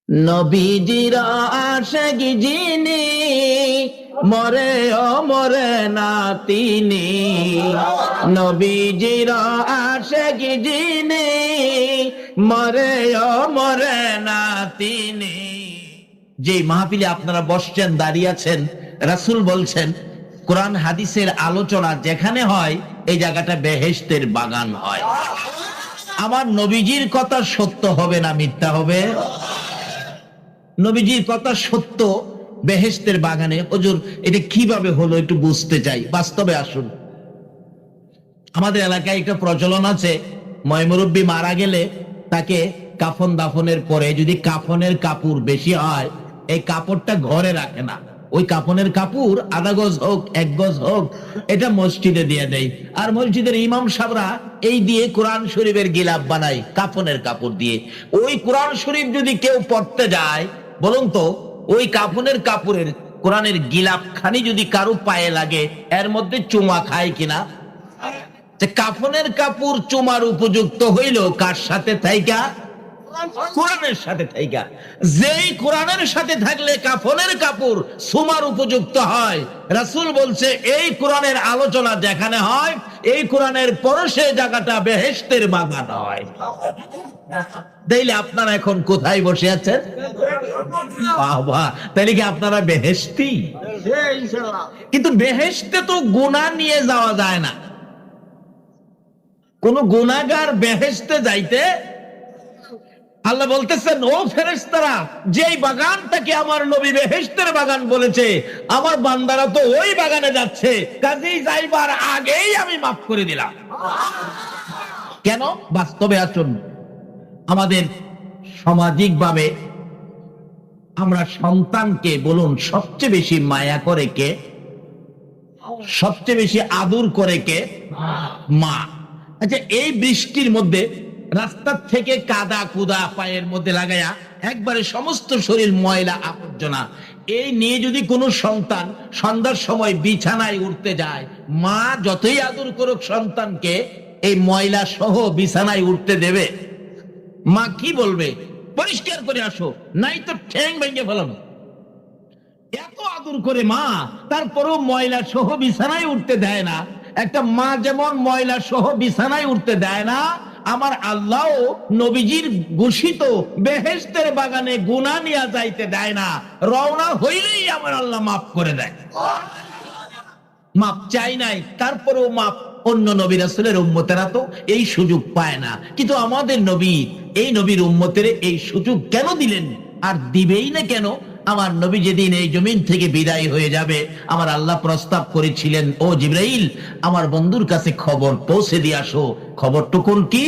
নবীজির আশিক যিনি, মরে ও মরে না তিনি। নবীজির আশিক যিনি, মরে ও মরে না তিনি। যে মাহফিলে আপনারা বসছেন, দাঁড়িয়ে আছেন, রাসূল বলছেন কোরআন হাদিসের আলোচনা যেখানে হয় এই জায়গাটা বেহেশতের বাগান হয়। আমার নবীজির কথা সত্য হবে না মিথ্যা হবে? নবীজির কথা সত্য, বেহেশতের বাগানে। হুজুর এটা কিভাবে হলো একটু বুঝতে চাই। বাস্তবে আসুন, আমাদের এলাকায় একটা প্রচলন আছে, ময়মুরব্বী মারা গেলে তাকে কাফন দাফনের পরে যদি কাফনের কাপড় বেশি হয়, এই কাপড়টা ঘরে রাখে না, ওই কাফনের কাপড় আধা গজ হোক এক গজ হোক এটা মসজিদে দিয়ে দেয়। আর মসজিদের ইমাম সাহেবরা এই দিয়ে কোরআন শরীফের গিলাফ বানায় কাফনের কাপড় দিয়ে। ওই কোরআন শরীফ যদি কেউ পড়তে যায়, বলুন তো ওই কাফনের কাপড়ের কোরআনের গিলাফ খানি যদি কারো পায়ে লাগে, এর মধ্যে চুমা খায় কিনা? কাফনের কাপড় চুমার উপযুক্ত হইল কার সাথে থাইকা? কোরআনের সাথে থাইকা। যেই কোরআনের সাথে থাকলে কাফনের কাপড় চুমার উপযুক্ত হয়, রাসূল বলছে এই কোরআনের আলোচনা যেখানে হয়, এই কোরআনের পরশে জায়গাটা বেহেশতের বাগান হয়। তাইলে আপনারা এখন কোথায় বসে আছেন? বাবা, তাইলে কি আপনারা বেহেশতি? কিন্তু বেহেশতে তো গুনাহ নিয়ে যাওয়া যায় না। কোন গুনাহগার বেহেশতে যাইতে আল্লাহ বলতেছেন, ও ফেরেশতারা, যেই বাগানটাকে আমার নবী বেহেশতের বাগান বলেছে, আমার বান্দারা তো ওই বাগানে যাচ্ছে, কাজেই যাইবার আগেই আমি মাফ করে দিলাম। কেন? বাস্তবে আসুন, আমাদের সামাজিক ভাবে আমরা সন্তানকে বলুন সবচেয়ে বেশি মায়া করে কে? সবচেয়ে বেশি আদর করে কে? মা। আচ্ছা, এই বৃষ্টির মধ্যে রাস্তার থেকে কাদা কুদা পায়ের মধ্যে লাগায়া একবারে সমস্ত শরীর ময়লা আবর্জনা এই নিয়ে যদি কোনো সন্তান সন্ধ্যার সময় বিছানায় উঠতে যায়, মা যতই আদর করুক সন্তানকে, এই ময়লা সহ বিছানায় উঠতে দেবে? মা কি বলবে? পরিষ্কার করে আসো, নাই তো ঠ্যাং ভেঙে ফেলাবো। এত আদর করে মা, তারপরেও ময়লা সহ বিছানায় উঠতে দেয় না। একটা মা যেমন ময়লা সহ বিছানায় উঠতে দেয় না, আমার আল্লাহ নবীজির ঘোষিত বেহেশতের বাগানে গুনাহ নিয়ে যাইতে দেয় না। রওনা হইলেই আমার আল্লাহ মাফ করে দেয়। মাপ চাই নাই, তারপরেও মাপ। অন্য নবী রাসূলের উম্মতেরা তো এই সুযোগ পায় না, কিন্তু আমাদের নবী, এই নবীর উম্মতের এই সুযোগ কেন দিলেন? আর দিবেই না কেন? আমার নবী যেদিন এই জমিন থেকে বিদায় হয়ে যাবে, আমার আল্লাহ প্রস্তাব করেছিলেন, ও জিবরাইল, আমার বন্ধুর কাছে খবর পৌঁছে দিয়ে আসো। খবরটুকুন কি?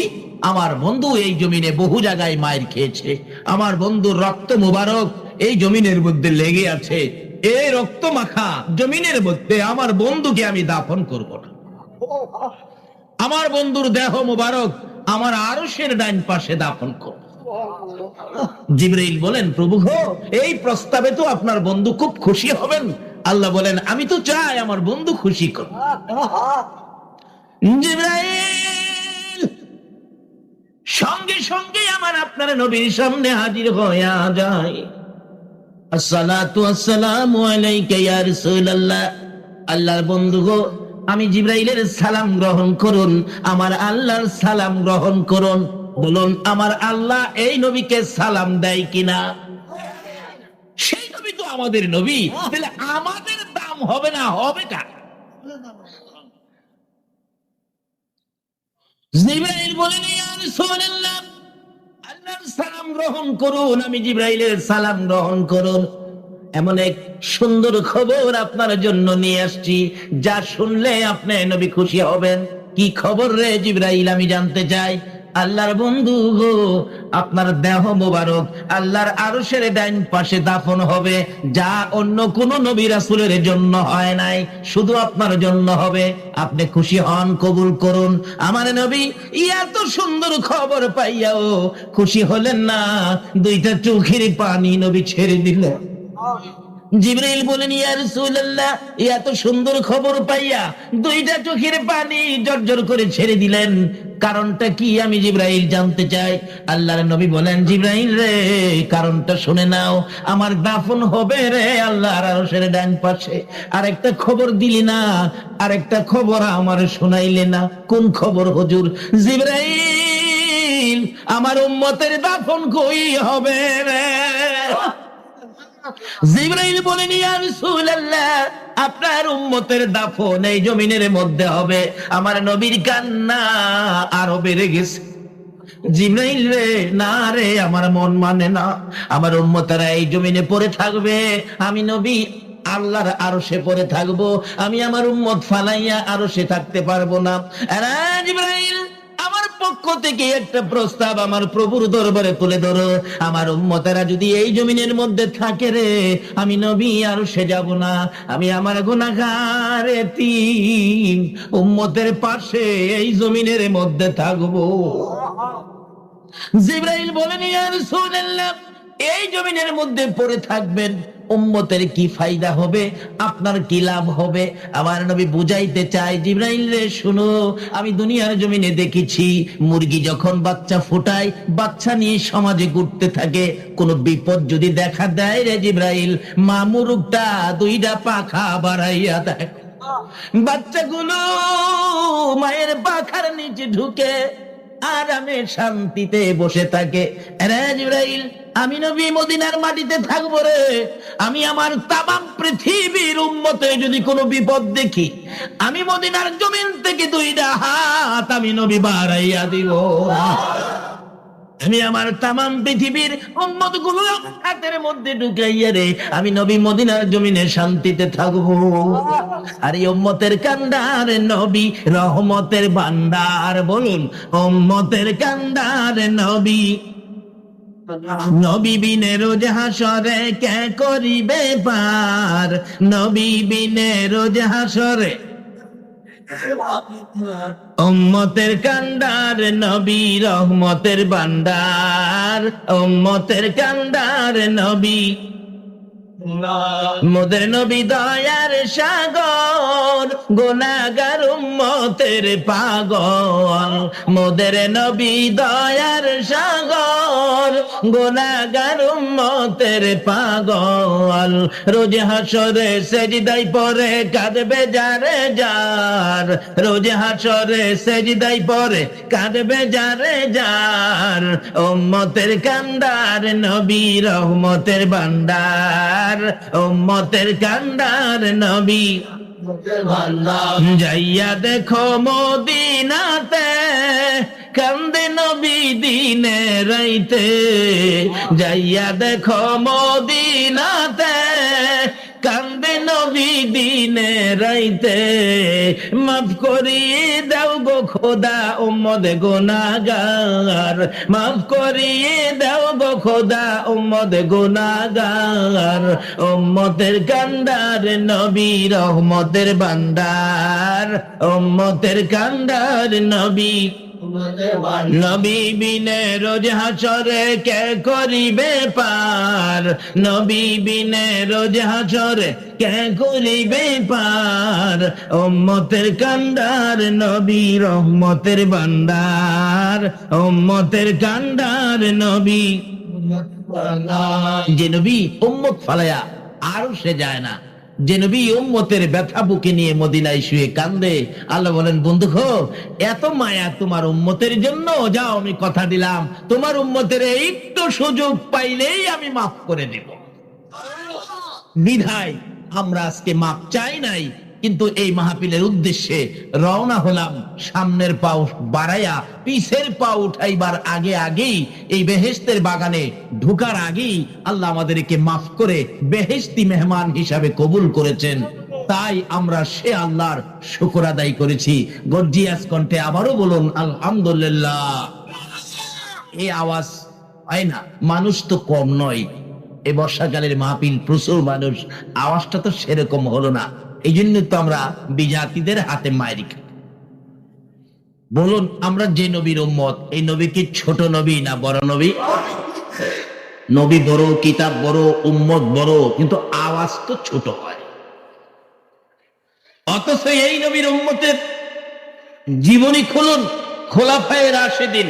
আমার বন্ধু এই জমিনে বহু জায়গায় মায়ের খেয়েছে, আমার বন্ধুর রক্ত মুবারক এই জমিনের মধ্যে লেগে আছে, এই রক্ত মাখা জমিনের মধ্যে আমার বন্ধুকে আমি দাফন করব না। আমার বন্ধুর দেহ মুবারক আমার আরশের ডান পাশে দাফন করব। জিবরাইল বলেন, প্রভু গো, এই প্রস্তাবে তো আপনার বন্ধু খুব খুশি হবেন। আল্লাহ বলেন, আমি তো চাই আমার বন্ধু খুশি করুন। জিবরাইল সঙ্গে সঙ্গে আমার আপনার নবীর সামনে হাজির হয়ে যায়। আসসালাতু আসসালামু আলাইকা ইয়া রাসূলুল্লাহ। আল্লাহর বন্ধু গো, আমি জিবরাইলের সালাম গ্রহণ করুন, আমার আল্লাহর সালাম গ্রহণ করুন। বলুন, আমার আল্লাহ এই নবীকে সালাম দেয় কিনা? সেই নবী তো আমাদের নবী, তাহলে আমাদের দাম হবে না, হবে কার? জিবরাইল বলেন, ইয়া রাসূলুল্লাহ, আল্লাহর সালাম গ্রহণ করুন, আমি জিবরাইলের সালাম গ্রহণ করুন। এমন এক সুন্দর খবর আপনার জন্য নিয়ে আসছি, যা শুনলে আপনি নবী খুশি হবেন। কি খবর রে জিবরাইল? আমি জানতে চাই। আল্লাহর বন্ধু গো, আপনার দেহ মোবারক আল্লাহর আরশের ডান পাশে দাফন হবে, যা অন্য কোন নবী রাসূলের জন্য হয় নাই, শুধু আপনার জন্য হবে। আপনি খুশি হন, কবুল করুন। আমার নবী এত সুন্দর খবর পাইয়াও খুশি হলেন না, দুইটা চোখের পানি নবী ছেড়ে দিলেন। জিবরাইল বলেন, ইয়া রাসূলুল্লাহ, এত সুন্দর খবর পাইয়া দুইটা চোখের পানি জর্জর করে ছেড়ে দিলেন, কারণটা কি? আমি জিবরাইল জানতে চাই। আল্লাহর নবী বলেন, জিবরাইল রে, কারণটা শুনে নাও। আমার দাফন হবে রে আল্লাহর আরশের ডান পাশে। আরেকটা খবর দিলি না, আরেকটা খবর আমার শোনাইলে না। কোন খবর হুজুর? জিবরাইল, আমার উম্মতের দাফন কই হবে রে? জিবরাইল বলেন, ইয়া রাসূলুল্লাহ, আপনার উম্মতের দাফন এই জমিনের মধ্যে হবে। আমার নবীর কান্না আরো বেড়ে গেছে। জিবরাইল রে, না রে, আমার মন মানে না। আমার উম্মতেরা এই জমিনে পড়ে থাকবে, আমি নবী আল্লাহর আরশে পড়ে থাকবো। আমি আমার উম্মত ফালাইয়া আরশে থাকতে পারবো না। আরে জিবরাইল, আমার পক্ষ থেকে একটা প্রস্তাব আমার প্রভুর দরবারে তুলে ধরো। আমার উম্মতেরা যদি এই জমিনের মধ্যে থাকে রে, আমি নবী আরশে যাব না। আমি আমার গুনাহগার এতিম উম্মতের পাশে এই জমিনের মধ্যে থাকবো। জিবরাইল বলেন, ইয়া রাসূলুল্লাহ, এই জমিনের মধ্যে পড়ে থাকবেন, উম্মতের কি ফায়দা হবে? আপনার কি লাভ হবে? আমার নবী বুঝাইতে চায়, জিবরাইল রে শুনো, আমি দুনিয়ার জমিনে দেখেছি মুরগি যখন বাচ্চা ফোটায়, বাচ্চা নিয়ে সমাজে ঘুরতে থাকে। কোন বিপদ যদি দেখা দেয় রে জিবরাইল, মা মুরগটা দুইটা পাখা বাড়াইয়া দেয়, বাচ্চাগুলো মায়ের পাখার নিচে ঢুকে আরামে শান্তিতে বসে থাকে। আরে জিবরাইল, আমি নবী মদিনার মাটিতে থাকবো রে। আমি আমার তামাম পৃথিবীর উম্মতে যদি কোনো বিপদ দেখি, আমি মদিনার জমিন থেকে দুইটা হাত আমি নবী বাড়াইয়া দিব। আমি আমার তামাম পৃথিবীর উম্মত গুলো হাতের মধ্যে ঢুকাইয়া রে আমি নবী মদিনার জমিনে শান্তিতে থাকবো। আর এই উম্মতের কান্ডার নবী রহমতের ভান্ডার। বলুন, উম্মতের কান্ডার নবী। নবী বিনে রোজ হাসরে কে করিবে পার? নবী বিনে রোজ হাসরে উম্মতের কান্ডার নবী রহমতের ভান্ডার। উম্মতের কান্ডার নবী, মোদের নবী দয়ার সাগর, গুনাহগার উম্মতের পাগল। মোদের নবী দয়ার সাগর, গুনাহগার উম্মতের পাগল। রোজ হাসরে সেজদাই পড়ে কাঁদবে যারে যার। রোজ হাসরে সেজদাই পড়ে কাঁদবে যারে যার। উম্মতের কান্ডার নবী রহমতের ভান্ডার। উম্মতের কান্ডার নবী। যাইয়া দেখো মদিনাতে, কান্দে নবী দিনে রাইতে। যাইয়া দেখো মদিনাতে, কান্দে নবী দিনে রাইতে। মাফ করিয়ে দাও গো খোদা উম্মত গুনাহগার। মাফ করিয়ে দাও গো খোদা উম্মত গুনাহগার। উম্মতের কান্ডার নবী রহমতের ভান্ডার। উম্মতের কান্ডার নবী। নবী বিনে রোজ হাসরে কে করিবে পার? নবী বিনে রোজ হাসরে কে করিবে পার? উম্মতের কান্ডার নবী রহমতের ভান্ডার। উম্মতের কান্ডার নবী। যে নবী উম্মত ফালায়া আরো সে যায় না, যে নবী উম্মতের ব্যথা বুকে নিয়ে মদিনায় শুয়ে কান্দে, আল্লাহ বলেন, বন্ধু গো, এত মায়া তোমার উম্মতের জন্য, যাও আমি কথা দিলাম তোমার উম্মতের একটু সুযোগ পাইলেই আমি মাফ করে দেব। বিধায় আমরা আজকে মাপ চাই নাই, কিন্তু এই মাহফিলের উদ্দেশ্যে রওনা হলাম। সামনের পাও বাড়াইয়া পিছের পা উঠাইবার আগে আগেই এই বেহেশতের বাগানে ঢুকার আগেই আল্লাহ আমাদেরকে মাফ করে বেহেশতি মেহমান হিসাবে কবুল করেছেন। তাই আমরা সে আল্লাহর শুকর আদায় করেছি। গর্জিয়াস কণ্ঠে আবারও বলুন আলহামদুলিল্লাহ। এই আওয়াজ হয় না, মানুষ তো কম নয়। এই বর্ষাকালের মাহফিল প্রচুর মানুষ, আওয়াজটা তো সেরকম হলো না। এই জন্য তো আমরা বিজাতিদের হাতে মায়ের খাই। বলুন, আমরা যে নবীর উম্মত, এই নবী কি ছোট নবী না বড় নবী? নবী বড়, কিতাব বড়, উম্মত বড়, কিন্তু আওয়াজ তো ছোট হয়। অথচ এই নবীর উম্মতের জীবনী খুলুন, খোলাফায়ে রাশিদিন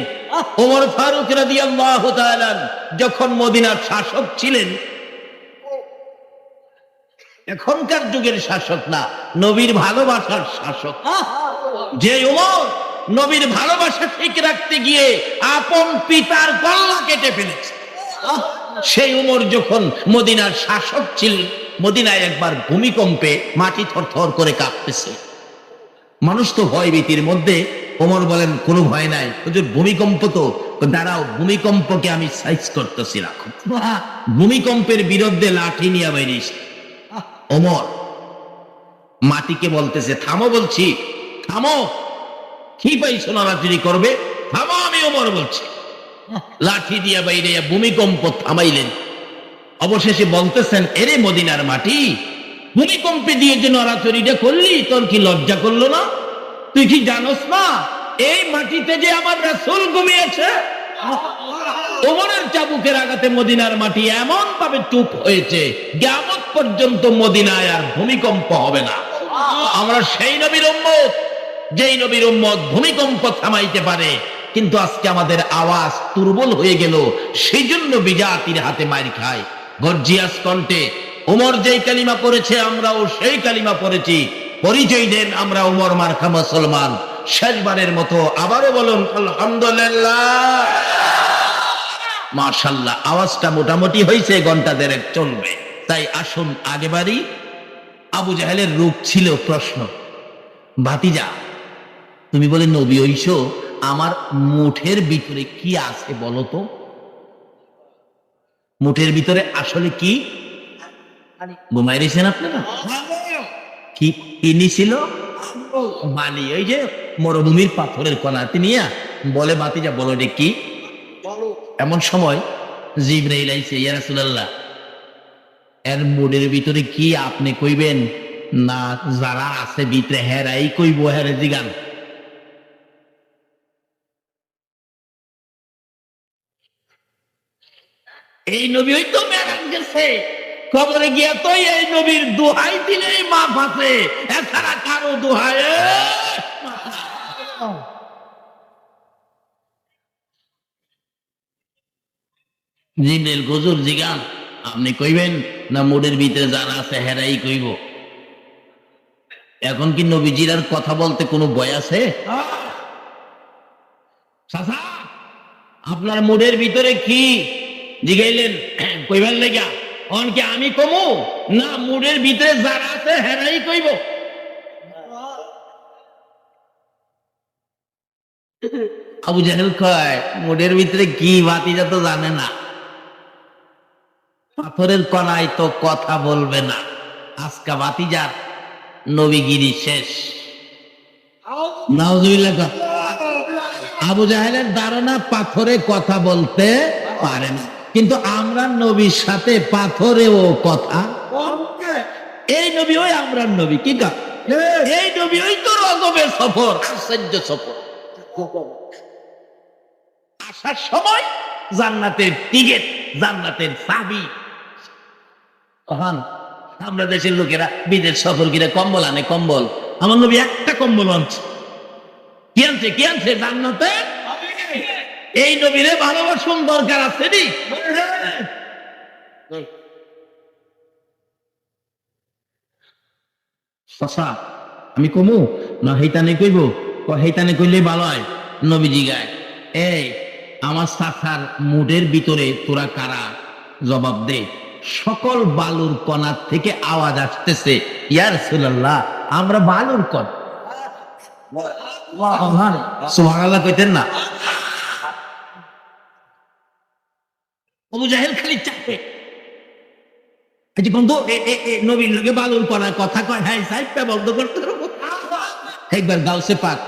ওমর ফারুক রাদিয়াল্লাহু তাআলা যখন মদিনার শাসক ছিলেন, এখনকার যুগের শাসক না, নবীর ভালোবাসার শাসক। যে ওমর নবীর ভালোবাসা ঠিক রাখতে গিয়ে আপন পিতার গলা কেটে ফেলেছে, সেই ওমর যখন মদিনার শাসক ছিলেন, মদিনায় একবার ভূমিকম্পে মাটি থরথর করে কাঁপতেছে। মানুষ তো ভয় ভীতির মধ্যে। ওমর বলেন কোনো ভয় নাই হুজুর, ভূমিকম্প তো, দাঁড়াও ভূমিকম্পকে আমি সাইজ করতেছি, রাখো। ভূমিকম্পের বিরুদ্ধে লাঠি নিয়ে বেরিয়েছে ওমর, মাটিকে বলতেছে থামো, বলছি থামো, কি পাইছো নড়াচড়ি করবে, থামো, আমি ওমর বলছি। লাঠি দিয়া বাইরে ভূমিকম্প থামাইলেন। অবশেষে বলতেছেন, এরে মদিনার মাটি, ভূমিকম্পে দিয়ে যে নড়াচড়িটা করলি, তোর কি লজ্জা করলো না? তুই কি জানোস না এই মাটিতে যে আমার রাসূল ঘুমিয়েছে? ওমরের চাবুকের আঘাতে মদিনার মাটি এমন ভাবে চুপ হয়েছে, কিয়ামত পর্যন্ত মদিনায় আর ভূমিকম্প হবে না। আমরা সেই নবীর উম্মত, যেই নবীর উম্মত ভূমিকম্প থামাইতে পারে, কিন্তু আজকে আমাদের আওয়াজ দুর্বল হয়ে গেল, সেই জন্য বিজাতির হাতে মার খায়। গর্জিয়াস কণ্ঠে ওমর যেই কালিমা পড়েছে, আমরাও সেই কালিমা পড়েছি। পরিচয় দেন, আমরা ওমর মার্কা মুসলমান। শেষবারের মতো আবারও বলুন আলহামদুলিল্লাহ। মাশাআল্লাহ, আওয়াজটা মোটামুটি হয়েছে, ঘন্টা দেড়েক চলবে। তাই আসুন আগে বাড়ি। আবু জাহেলের রূপ ছিল প্রশ্ন, ভাতিজা তুমি বলে নবী হইছো, আমার মুঠের ভিতরে কি আছে বলো তো? মুঠের ভিতরে আসলে কি ঘুমাই রেছেন আপনারা? কি ছিল? বালি। ওই যে মরুভূমির পাথরের কণাতে নিয়ে বলে, ভাতিজা বলো রে কি? এমন সময় জিবরাইল আইছে, ইয়া রাসূলুল্লাহ এর মুডের ভিতরে কি আপনি কইবেন না যারা আছে ভিতরে হেরাই কইব? হেরে জিগান। এই নবী হয়তো মেরাজ গেছে, কবরে গিয়া তো এই নবীর দোহাই দিলেই মাফ আছে, এছাড়া কারো দোহাই জিবরাইল হুজুর জিগান, আপনি কইবেন না মুডের ভিতরে যারা আছে হেরাই কইব? এখন কি নবীজির আর কথা বলতে কোনো ভয় আছে? চাচা আপনার মুডের ভিতরে কি জিগাইলেন? কইবার লেগা অন কি আমি কমু না মুডের ভিতরে যারা আছে হেরাই কইব? আবু জাহেল কয়, মুডের ভিতরে কি ভাতিজা তো জানে না, পাথরের কণায় তো কথা বলবে না। আজকা ভাতিজার নবীগিরি শেষ। নাউজুবিল্লাহ। আবু জাহেলের ধারণা পাথরে কথা বলতে পারে না, কিন্তু আমরা নবীর সাথে পাথরেও কথা। এই নবী ওই আমরা নবী কি গা, এই নবী ওই তো রজবের সফর, আশ্চর্য সফর। আসার সময় জান্নাতের টিকেট, জান্নাতের চাবি। আমরা দেশের লোকেরা বিদেশ সফর করে কম্বল আনে, কম্বল। আমার নবী একটা কম্বল আনছে। কি আনছে? কি আনছে? জান্নাতে। এই নবীরে ভালোবাসুন, দরকার আছে নি? চাচা আমি কমু না হেইতানে কইব? হেইতানে কইলে ভালো হয়। নবীজি গায়, এই আমার চাচার মুডের ভিতরে তোরা কারা? জবাব দে। সকল বালুর কণার থেকে আওয়াজ আসতেছে, ইয়া রাসূলুল্লাহ আমরা বালুর কণা। সুবহানাল্লাহ কইতেন না? আবু জাহেল খালি চাপে বন্ধু নবীর লোকে বালুর কণার কথা কয়, হ্যাঁ সাইডটা বন্ধ করতে। একবার গাউসে পাক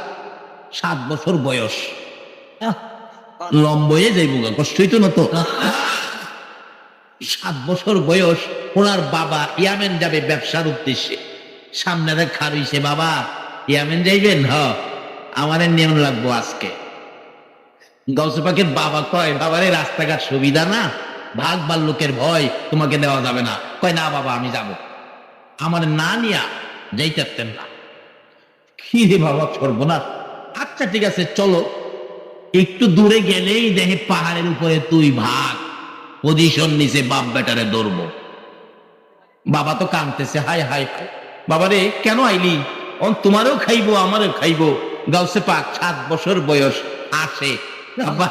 7 বছর বয়স, লম্বয়ে যাইব, কষ্ট হইতো না তো। 7 বছর বয়স, ওনার বাবা ইয়ামেন যাবে ব্যবসার উদ্দেশ্যে। সামনে দেখা রইছে, বাবা ইয়ামেন যাইবেন? আমার নিয়ম লাগবো আজকে। গাউসে পাকের বাবা কয়, বাবারে রাস্তাঘাট সুবিধা না, ভাগ ভাল্লুকের ভয় তোমাকে দেওয়া যাবে না। কয় না বাবা আমি যাব। আমার না নিয়া যাইতেন না। কি রে বাবা সর্বনাশ, আচ্ছা ঠিক আছে চলো। একটু দূরে গেলেই দেখে পাহাড়ের উপরে তুই ভাগ পজিশন নিচে বাপ বেটারে ধরবো। বাবা তো কাঁদতেছে, হায় হায় হায় বাবা রে কেন আইলি? তোমারও খাইবো আমারও খাইবো। গাউসে পাক 7 বছর বয়স আসে। বাবা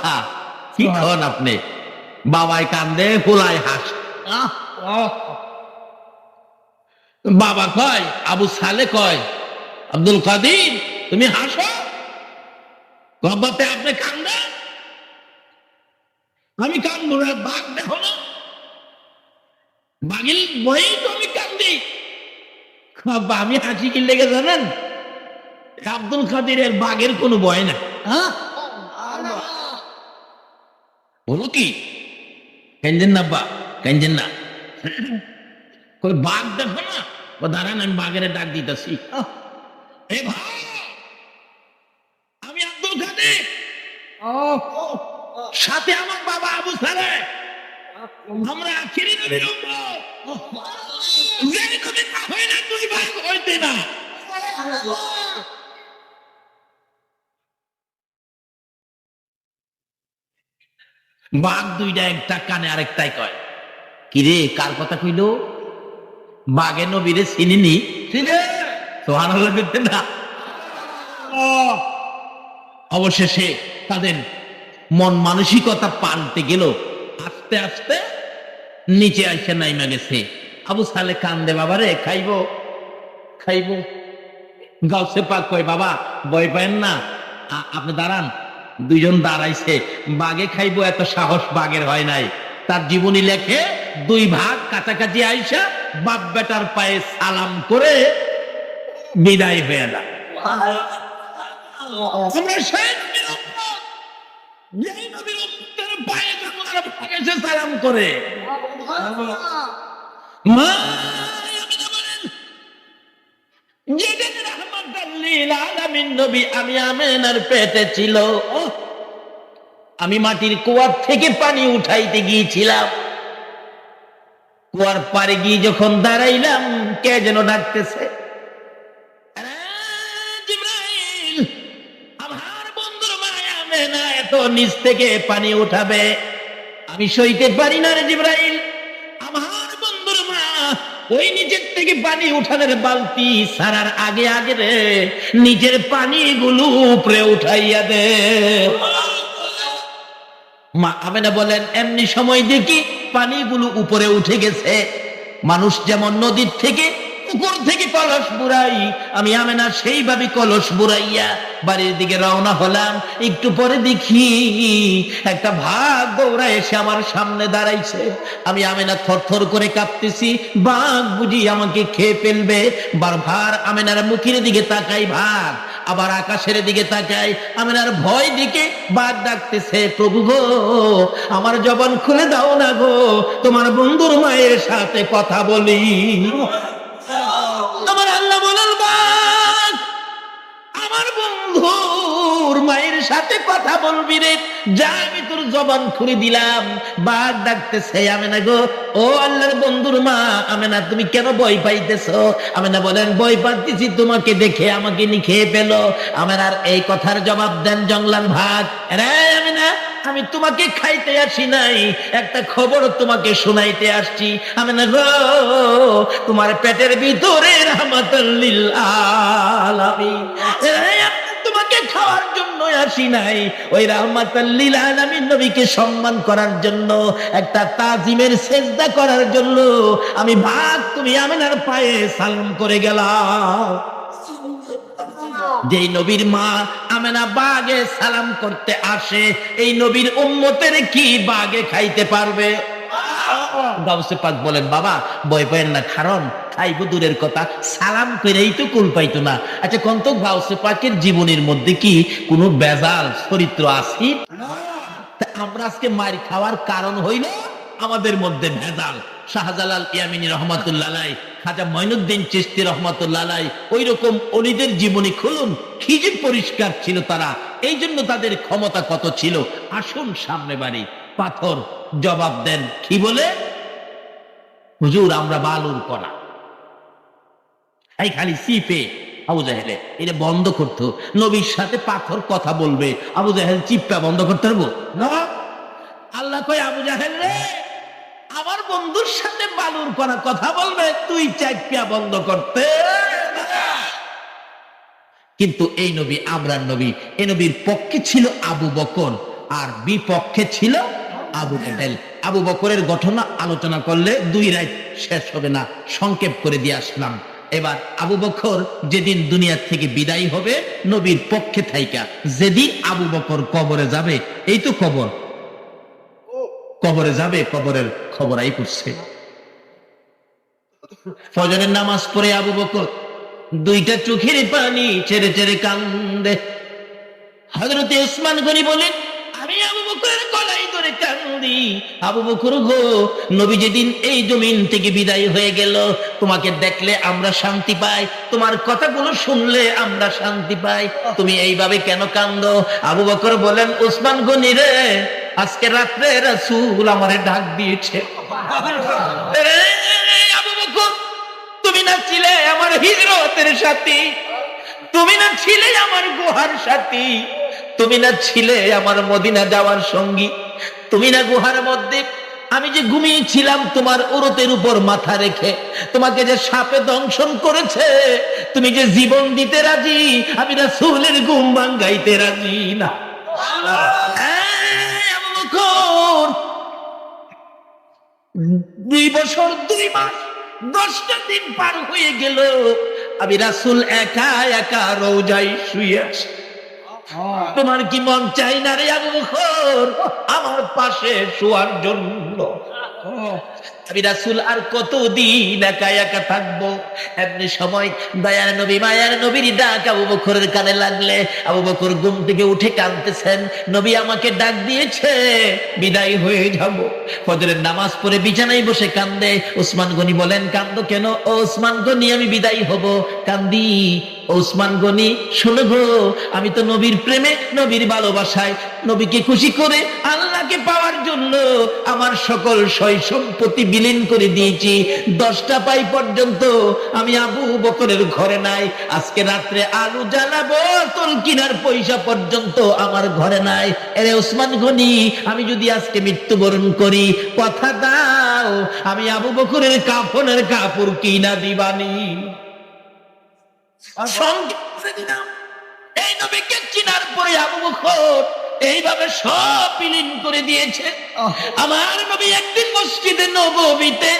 কি খান আপনি? বাবাই কান্দে ফুলায় হাস। বাবা কয়, আবু সালে কয়, আব্দুল কাদির তুমি হাসো, বাবাতে আপনি কান্দে? আমি কান্দবো না, বাঘ দেখো না, বাঘিল ভয়েই তো আমি কান্দি। বাবা আমি হাসি কি লেগে জানেন? আব্দুল কাদিরের বাঘের কোনো ভয় না। বলো কি কেঞ্জেন না বা কেঞ্জেন না, বাঘ দেখো না? দাঁড়ান আমি বাঘের ডাক দিতেছি। আমি আব্দুল কাদের, সাথে আমার বাবা আবু সালে, আমরা আখিরি নবীর উম্মত। যে নবী না হয় না তুই বাঘ হইতে না। বাঘ দুইটা, একটা কানে আরেকটাই কয়, কিরে কার কথা কইল? বাঘে নবীরে চিনিনি? সুবহানাল্লাহ বলতে না। অবশেষে তাদের মন মানসিকতা পাল্টে গেল, আস্তে আস্তে নিচে আইসে নাইমা গেছে। আবু সালে কান্দে, বাবা রে খাইবো খাইবো। গাউসে পাক কয়, বাবা ভয় পায়েন না, আপনি দাঁড়ান। দুইজন দাঁড়াইছে, বাঘে খাইবো এত সাহস বাঘের হয় নাই। তার জীবনী লেখে, 2 ভাগ কাছাকাছি আইসা বাপ বেটার পায়ে সালাম করে বিদায় হয়ে না। সালাম করে মা আমি আমেনার পেটে ছিল, আমি মাটির কুয়ার থেকে পানি উঠাইতে গিয়েছিলাম। কুয়ার পারে গিয়ে যখন দাঁড়াইলাম, কে যেন ডাকতেছে, জিবরাইল আমার বন্ধুর মা আমেনা এত নিচ থেকে পানি উঠাবে, আমি সইতে পারি না রে জিবরাইল। আমার বন্ধুর মা ওই নিচের থেকে পানি উঠানোর বালতি সারার আগে আগে রে নিজের পানিগুলো উপরে উঠাইয়া দে। মা আমেনা বলেন, এমনি সময় দেখি পানিগুলো উপরে উঠে গেছে। মানুষ যেমন নদীর থেকে উপর থেকে কলস বুড়াই, আমি আমেনা সেইভাবে কলস বুড়াইয়া বাড়ির দিকে রওনা হলাম। একটু পরে দেখি একটা বাঘ দৌড়া এসে আমার সামনে দাঁড়াইছে। আমি আমেনা থরথর করে কাঁপতেছি, বাঘ বুঝি আমাকে খেয়ে ফেলবে। বারবার আমেনার মুখের দিকে তাকাই বাঘ, আবার আকাশের দিকে তাকাই, আমেনার ভয় দিকে বাঘ ডাকতেছে, প্রভু গো আমার জবান খুলে দাও না গো, তোমার বন্ধুর মায়ের সাথে কথা বলি। আমার আল্লাহ বলেন, বাঘ আমার বন্ধুর মায়ের সাথে কথা বলবি রে, যা আমি তোর জবান খুলে দিলাম। বাঘ ডাকতেছে, আমেনা গো ও আল্লাহর বন্ধুর মা আমেনা তুমি কেন ভয় পাইতেছো? আমেনা বলেন, ভয় পাইতেছি তোমাকে দেখে আমাকে নি খেয়ে ফেলো। আমেনার এই কথার জবাব দেন জংলান ভাগ, রে আমেনা আমি তোমাকে খাইতে আসি নাই, একটা খবর তোমাকে শোনাইতে আসছি। আমেনা গো তোমার পেটের ভিতরে রাহমাতুল লিল আলামিন, তোমাকে খাওয়ার জন্য আসি নাই, ওই রাহমাতুল লিল আলামিন নবীকে সম্মান করার জন্য, একটা তাজিমের সেজদা করার জন্য আমি ভাগ তুমি আমেনার পায়ে সালাম করে গেলাম। যেই নবীর মা আমেনা বাগে সালাম করতে আসে, এই নবীর উম্মতের কি বাগে খাইতে পারবে? গাউসে পাক বলেন, বাবা ভয় পাইেন না, কারণ খাইবো দূরের কথা, সালাম করেই তো কুল পাইতো না। আচ্ছা কোন তো গাউসে পাকের জীবনের মধ্যে কি কোনো বেজাল চরিত্র আছে? আমরা আজকে মার খাওয়ার কারণ হইল আমাদের মধ্যে ভেজাল। শাহজালাল ইয়ামিনী রহমাতুল্লাহ আলাইহি, খাজা মঈনুদ্দিন চিশতি রহমাতুল্লাহ আলাইহি, ওই রকম ওলিদের জীবনী খুলুন, কি যে পরিষ্কার ছিল তারা, এই জন্য তাদের ক্ষমতা কত ছিল। আসুন সামনে বাড়ি পাথর জবাব দেন কি বলে? হুজুর আমরা বালুর কণা। এই খালি চিপে আবু জাহেলে এটা বন্ধ করতো, নবীর সাথে পাথর কথা বলবে, আবু জাহেল চিপা বন্ধ করতে পারবো না। আল্লাহ কয় আবু জাহেল রে, আমার বন্ধুর সাথে বালুর কণা কথা বলবে, তুই চাইপিয়া বন্ধ করতে। কিন্তু এই নবী আমরার নবী, এই নবীর পক্ষে ছিল আবু বকর আর বিপক্ষে ছিল আবু জাহেল। আবু বকরের ঘটনা আলোচনা করলে 2 রাত শেষ হবে না, সংক্ষেপ করে দিয়ে আসলাম। এবার আবু বকর যেদিন দুনিয়া থেকে বিদায় হবে নবীর পক্ষে থাইকা, যেদিন আবু বকর কবরে যাবে, এই তো কবরে যাবে, কবরের খবর আই করছে। ফজরের নামাজ পড়ে আবু বকর 2টা চোখের পানি ছেড়ে ছেড়ে কান্দে। হযরতে ওসমান গনি বলেন আমি আবু বকরের গলায় ধরে কান্দি, আবু বকর গো, নবী যেদিন এই জমিন থেকে বিদায় হয়ে গেল, তোমাকে দেখলে আমরা শান্তি পাই, তোমার কথাগুলো শুনলে আমরা শান্তি পাই, তুমি এইভাবে কেন কান্দো? আবু বকর বলেন ওসমান গনি রে, আজকে রাত্রে রাসূল আমারে ডাক দিয়েছে। আবু বকর, তুমি না ছিলে আমার হিজরতের সাথী, তুমি না ছিলে আমার গুহার সাথী, তুমি না ছিলে আমার মদিনা যাওয়ার সঙ্গী, তুমি না গুহার মধ্যে আমি যে ঘুমিয়েছিলাম তোমার উরতের উপর মাথা রেখে, তোমাকে যে সাপে দংশন করেছে, তুমি যে জীবন দিতে রাজি, আমি রাসূলের ঘুম ভাঙাইতে রাজি না। আবু বকর 2 বছর 2 মাস 10টা দিন পার হয়ে গেল, আমি রাসূল একা একা রওজায় শুয়ে আছি। তোমার কি মন চাই না রে আবু বকর আমার পাশে শোয়ার জন্য? আমি রাসূল আর কতদিন একা একা থাকবো? এমনি সময় দয়ার নবী মায়ার নবীর ডাক আবু বকরের কানে লাগলে আবু বকর ঘুম থেকে উঠে কাঁদতেছেন, নবী আমাকে ডাক দিয়েছে, বিদায় হয়ে যাব। ফজরের নামাজ পড়ে বিছানায় বসে কান্দে। ওসমান গনি বলেন কান্দো কেন? ও ওসমান গনি, আমি বিদায় হব, কান্দি। ওসমান গনি শোনো গো, আমি তো নবীর প্রেমে, নবীর ভালোবাসায়, নবীকে খুশি করে আল্লাহকে পাওয়ার জন্য আমার সকল সয় সম্পত্তি বিলীন করে দিয়েছি। 10টা পাই পর্যন্ত আমি আবু বকরের ঘরে নাই। আজকে রাত্রে আলু জ্বালাবো, তোল কিনার পয়সা পর্যন্ত আমার ঘরে নাই। এরে ওসমান গনি, আমি যদি আজকে মৃত্যুবরণ করি, কথা দাও আমি আবু বকরের কাফনের কাপড় কিনা দিবানি। এই নবীকে চিনার পরে আবু বকর এইভাবে সব বিলীন করে দিয়েছে। আমার নবী একদিন মসজিদে নববীতে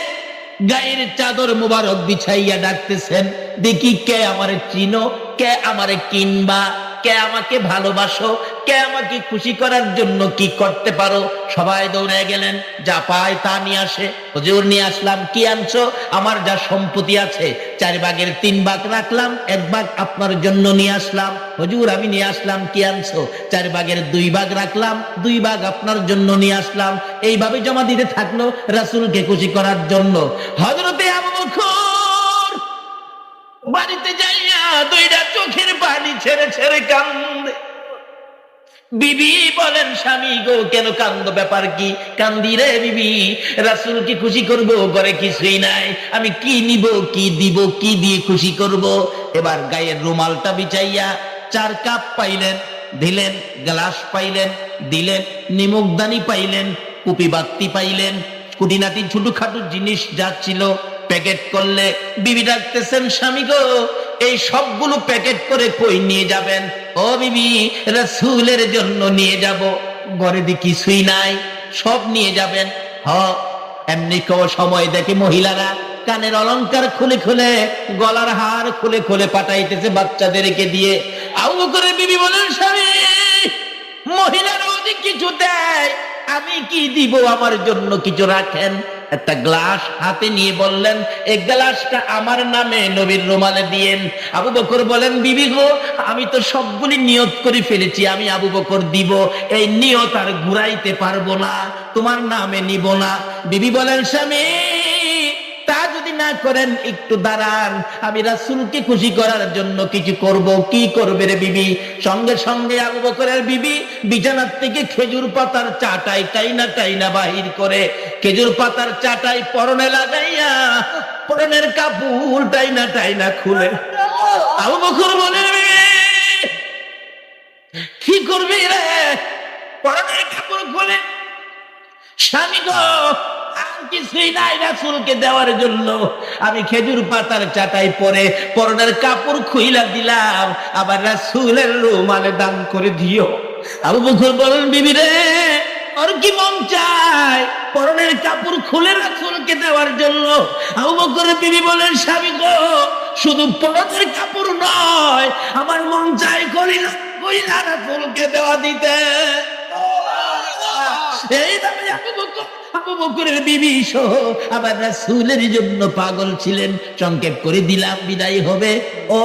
গায়ের চাদর মুবারক বিছাইয়া ডাকতেছেন, দেখি কে আমারে চিনো, কে আমারে কিনবা, কে আমাকে ভালোবাসো, কে আমাকে খুশি করার জন্য কি করতে পারো? সবাই দৌড়ে গেলেন, যা পায় তা নিয়ে আসে। হুজুর নিয়ে আসলাম। কি আনছো? আমার যা সম্পত্তি আছে 4 ভাগের 3 ভাগ রাখলাম, 1 ভাগ আপনার জন্য নিয়ে আসলাম। হুজুর আমি নিয়ে আসলাম। কি আনছো? 4 ভাগের 2 ভাগ রাখলাম, 2 ভাগ আপনার জন্য নিয়ে আসলাম। এইভাবে জমা দিতে থাকলো রাসূলকে খুশি করার জন্য। হযরতে আবু বকর বাড়িতে যাইয়া 2টা চোখের পানি ছেড়ে ছেড়ে কান্দে। বিবি বলেন স্বামী গো, কেন কান্দো, ব্যাপার কি? কান্দি রে বিবি, রাসূলকে খুশি করব, ঘরে কিছুই নাই, আমি কি নিব, কি দিব, কি দিয়ে খুশি করব? এবার গায়ের রুমালটা বিছাইয়া 4 কাপ পাইলেন, দিলেন, গ্লাস পাইলেন, দিলেন, নিমকদানি পাইলেন, কুপি বাতি পাইলেন, কুটিনাটি ছোটখাটো জিনিস যা ছিল প্যাকেট করলে। বিবি ডাকতেছেন, স্বামী গো এই সবগুলো প্যাকেট করে কই নিয়ে যাবেন? ও বিবি, রাসূলের জন্য নিয়ে যাব। ঘরে দি কিছুই নাই, সব নিয়ে যাবেন। এমনি কেউ সময় দেখে মহিলারা কানের অলংকার খুলে খুলে, গলার হার খুলে খুলে পাঠাইতেছে বাচ্চাদেরকে দিয়ে। আবু বকরের বিবি বলেন, স্বামী মহিলারাও যে কিছু দেয়, আমি কি দিব? আমার জন্য কিছু রাখেন। একটা গ্লাস হাতে নিয়ে বললেন, এই গ্লাসটা আমার নামে নবীর রুমালে দিয়েন। আবু বকর বলেন, বিবি গো আমি তো সবগুলি নিয়ত করে ফেলেছি, আমি আবু বকর দিব, এই নিয়ত আর ঘুরাইতে পারবো না, তোমার নামে নিব না। বিবি বলেন, স্বামী তা যদি না করেন, একটু দাঁড়ান, আমি রাসূলকে খুশি করার জন্য কিছু করব। কি করবে রে বিবি? সঙ্গে সঙ্গে আবু বকরের বিবি বিছানার থেকে খেজুর পাতার চাটাই টাইনা বাহির করে খেজুর পাতার চাটাই পরনে লাগাইয়া পরনের কাপড় টাইনা খুলে আবু বকর বলে, কি করবি রে? পরনের কাপড় খুলে, স্বামী গো আর কিছুই নাই রাসূলকে দেওয়ার জন্য, আমি খেজুর পাতার চাটাই পরে পরনের কাপড় খুইলা দিলাম, আবার রাসূলের রুমালে দান করে দিও। আবু বকর বলেন, বিবি রে ওর কি মন চায় পরনের কাপড় খুলে রাসূলকে দেওয়ার জন্য? আবু বকরের বিবি বলেন, স্বামী গো শুধু পরনের কাপড় নয়, আমার মন চায় কইলা রাসূলকে দেওয়া দিতে। এই দামে আবু বকরের বিবি সহ আবার রাসূলের জন্য পাগল ছিলেন। সংক্ষেপ করে দিলাম, বিদায় হবে। ও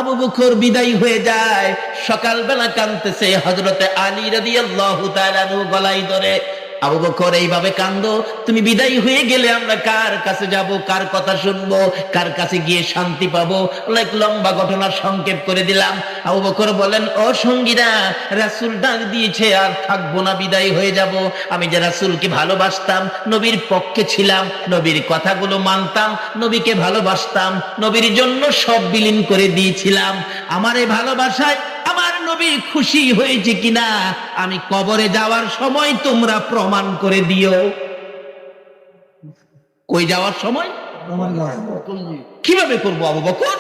আবু বকর বিদায় হয়ে যায়। সকালবেলা কাঁদতেছে হযরতে আলী রাদিয়াল্লাহু তাআলা গলায় ধরে, আবু বকর এইভাবে কান্দো, তুমি বিদায় হয়ে গেলে আমরা কার কাছে যাব, কার কথা শুনবো, কার কাছে গিয়ে শান্তি পাবো? অনেক লম্বা ঘটনা সংক্ষেপ করে দিলাম। আবু বকর বলেন, ও সঙ্গীরা, রাসূল ডাক দিয়েছে, আর থাকবো না, বিদায় হয়ে যাব। আমি যে রাসূলকে ভালোবাসতাম, নবীর পক্ষে ছিলাম, নবীর কথাগুলো মানতাম, নবীকে ভালোবাসতাম, নবীর জন্য সব বিলীন করে দিয়েছিলাম। আমার এই ভালোবাসায় আমার নবী খুশি হয়েছে কিনা আমি কবরে যাওয়ার সময় তোমরা প্রমাণ করে দিও। কই যাওয়ার সময় কিভাবে করবো আবু বকর?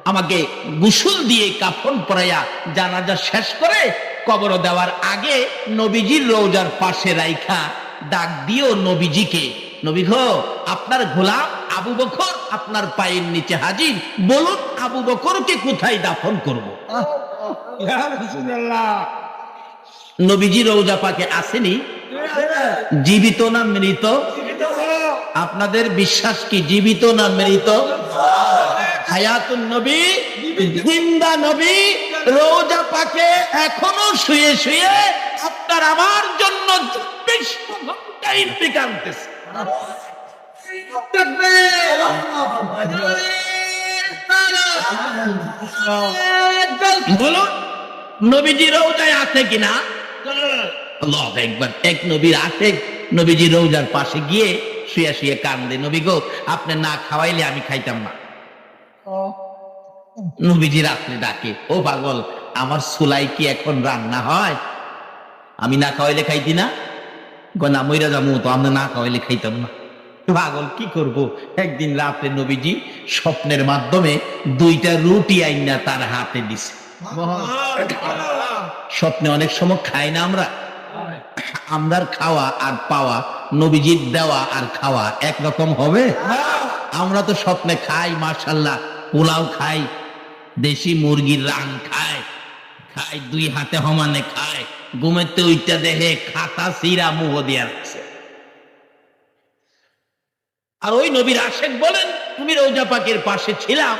আমাকে গোসল দিয়ে কাফন পরাইয়া জানাজা শেষ করে কবর দেওয়ার আগে নবীজির রওজার পাশে রাইখা ডাক দিও নবীজিকে, নবী গো আপনার গোলাম আবু বকর আপনার পায়ের নিচে হাজির, বলুন আবু বকরকে কোথায় দাফন করব? নবীজি রওজা পাকে আসেনি? জীবিত না মৃত? আপনাদের বিশ্বাস কি জীবিত না মৃত? হায়াতুন নবী, জিন্দা নবী রওজা পাকে এখনো শুয়ে শুয়ে আপনার আমার জন্য 24 ঘন্টা ইন্তেকাল করতেছে। বলুন নবীজি রওজায় আছে কিনা? আল্লাহু আকবার। এক নবীর আশেক নবীজি রওজার পাশে গিয়ে শুয়ে শুয়ে কান্দে, নবী গো আপনি না খাওয়াইলে আমি খাইতাম না। নবীজি রাত্রে ডাকে, ও পাগল আমার সুলাই কি এখন রান্না হয়? আমি না খাওয়াইলে খাইতি না? না মইরা যাবো তো, আমরা না খাওয়াইলে খাইতাম না। পাগল কি করব? একদিন রাতে নবীজি স্বপ্নের মাধ্যমে 2টা রুটি আইনা তার হাতে দিছে। স্বপ্নে অনেক সময় খাই না আমরা, আমরার খাওয়া আর পাওয়া, নবীজির দেওয়া আর খাওয়া একরকম হবে? আমরা তো স্বপ্নে খাই মাশাআল্লাহ, পোলাও খাই, দেশি মুরগির রান খায়, 2 হাতে সমানে খায়, ঘুমেতে ওইটা দেখে খাতা সিরা মুহ দিয়া রাখছে। আর ওই নবীর আশেক বলেন, তুমি রওজা পাকের পাশে ছিলাম,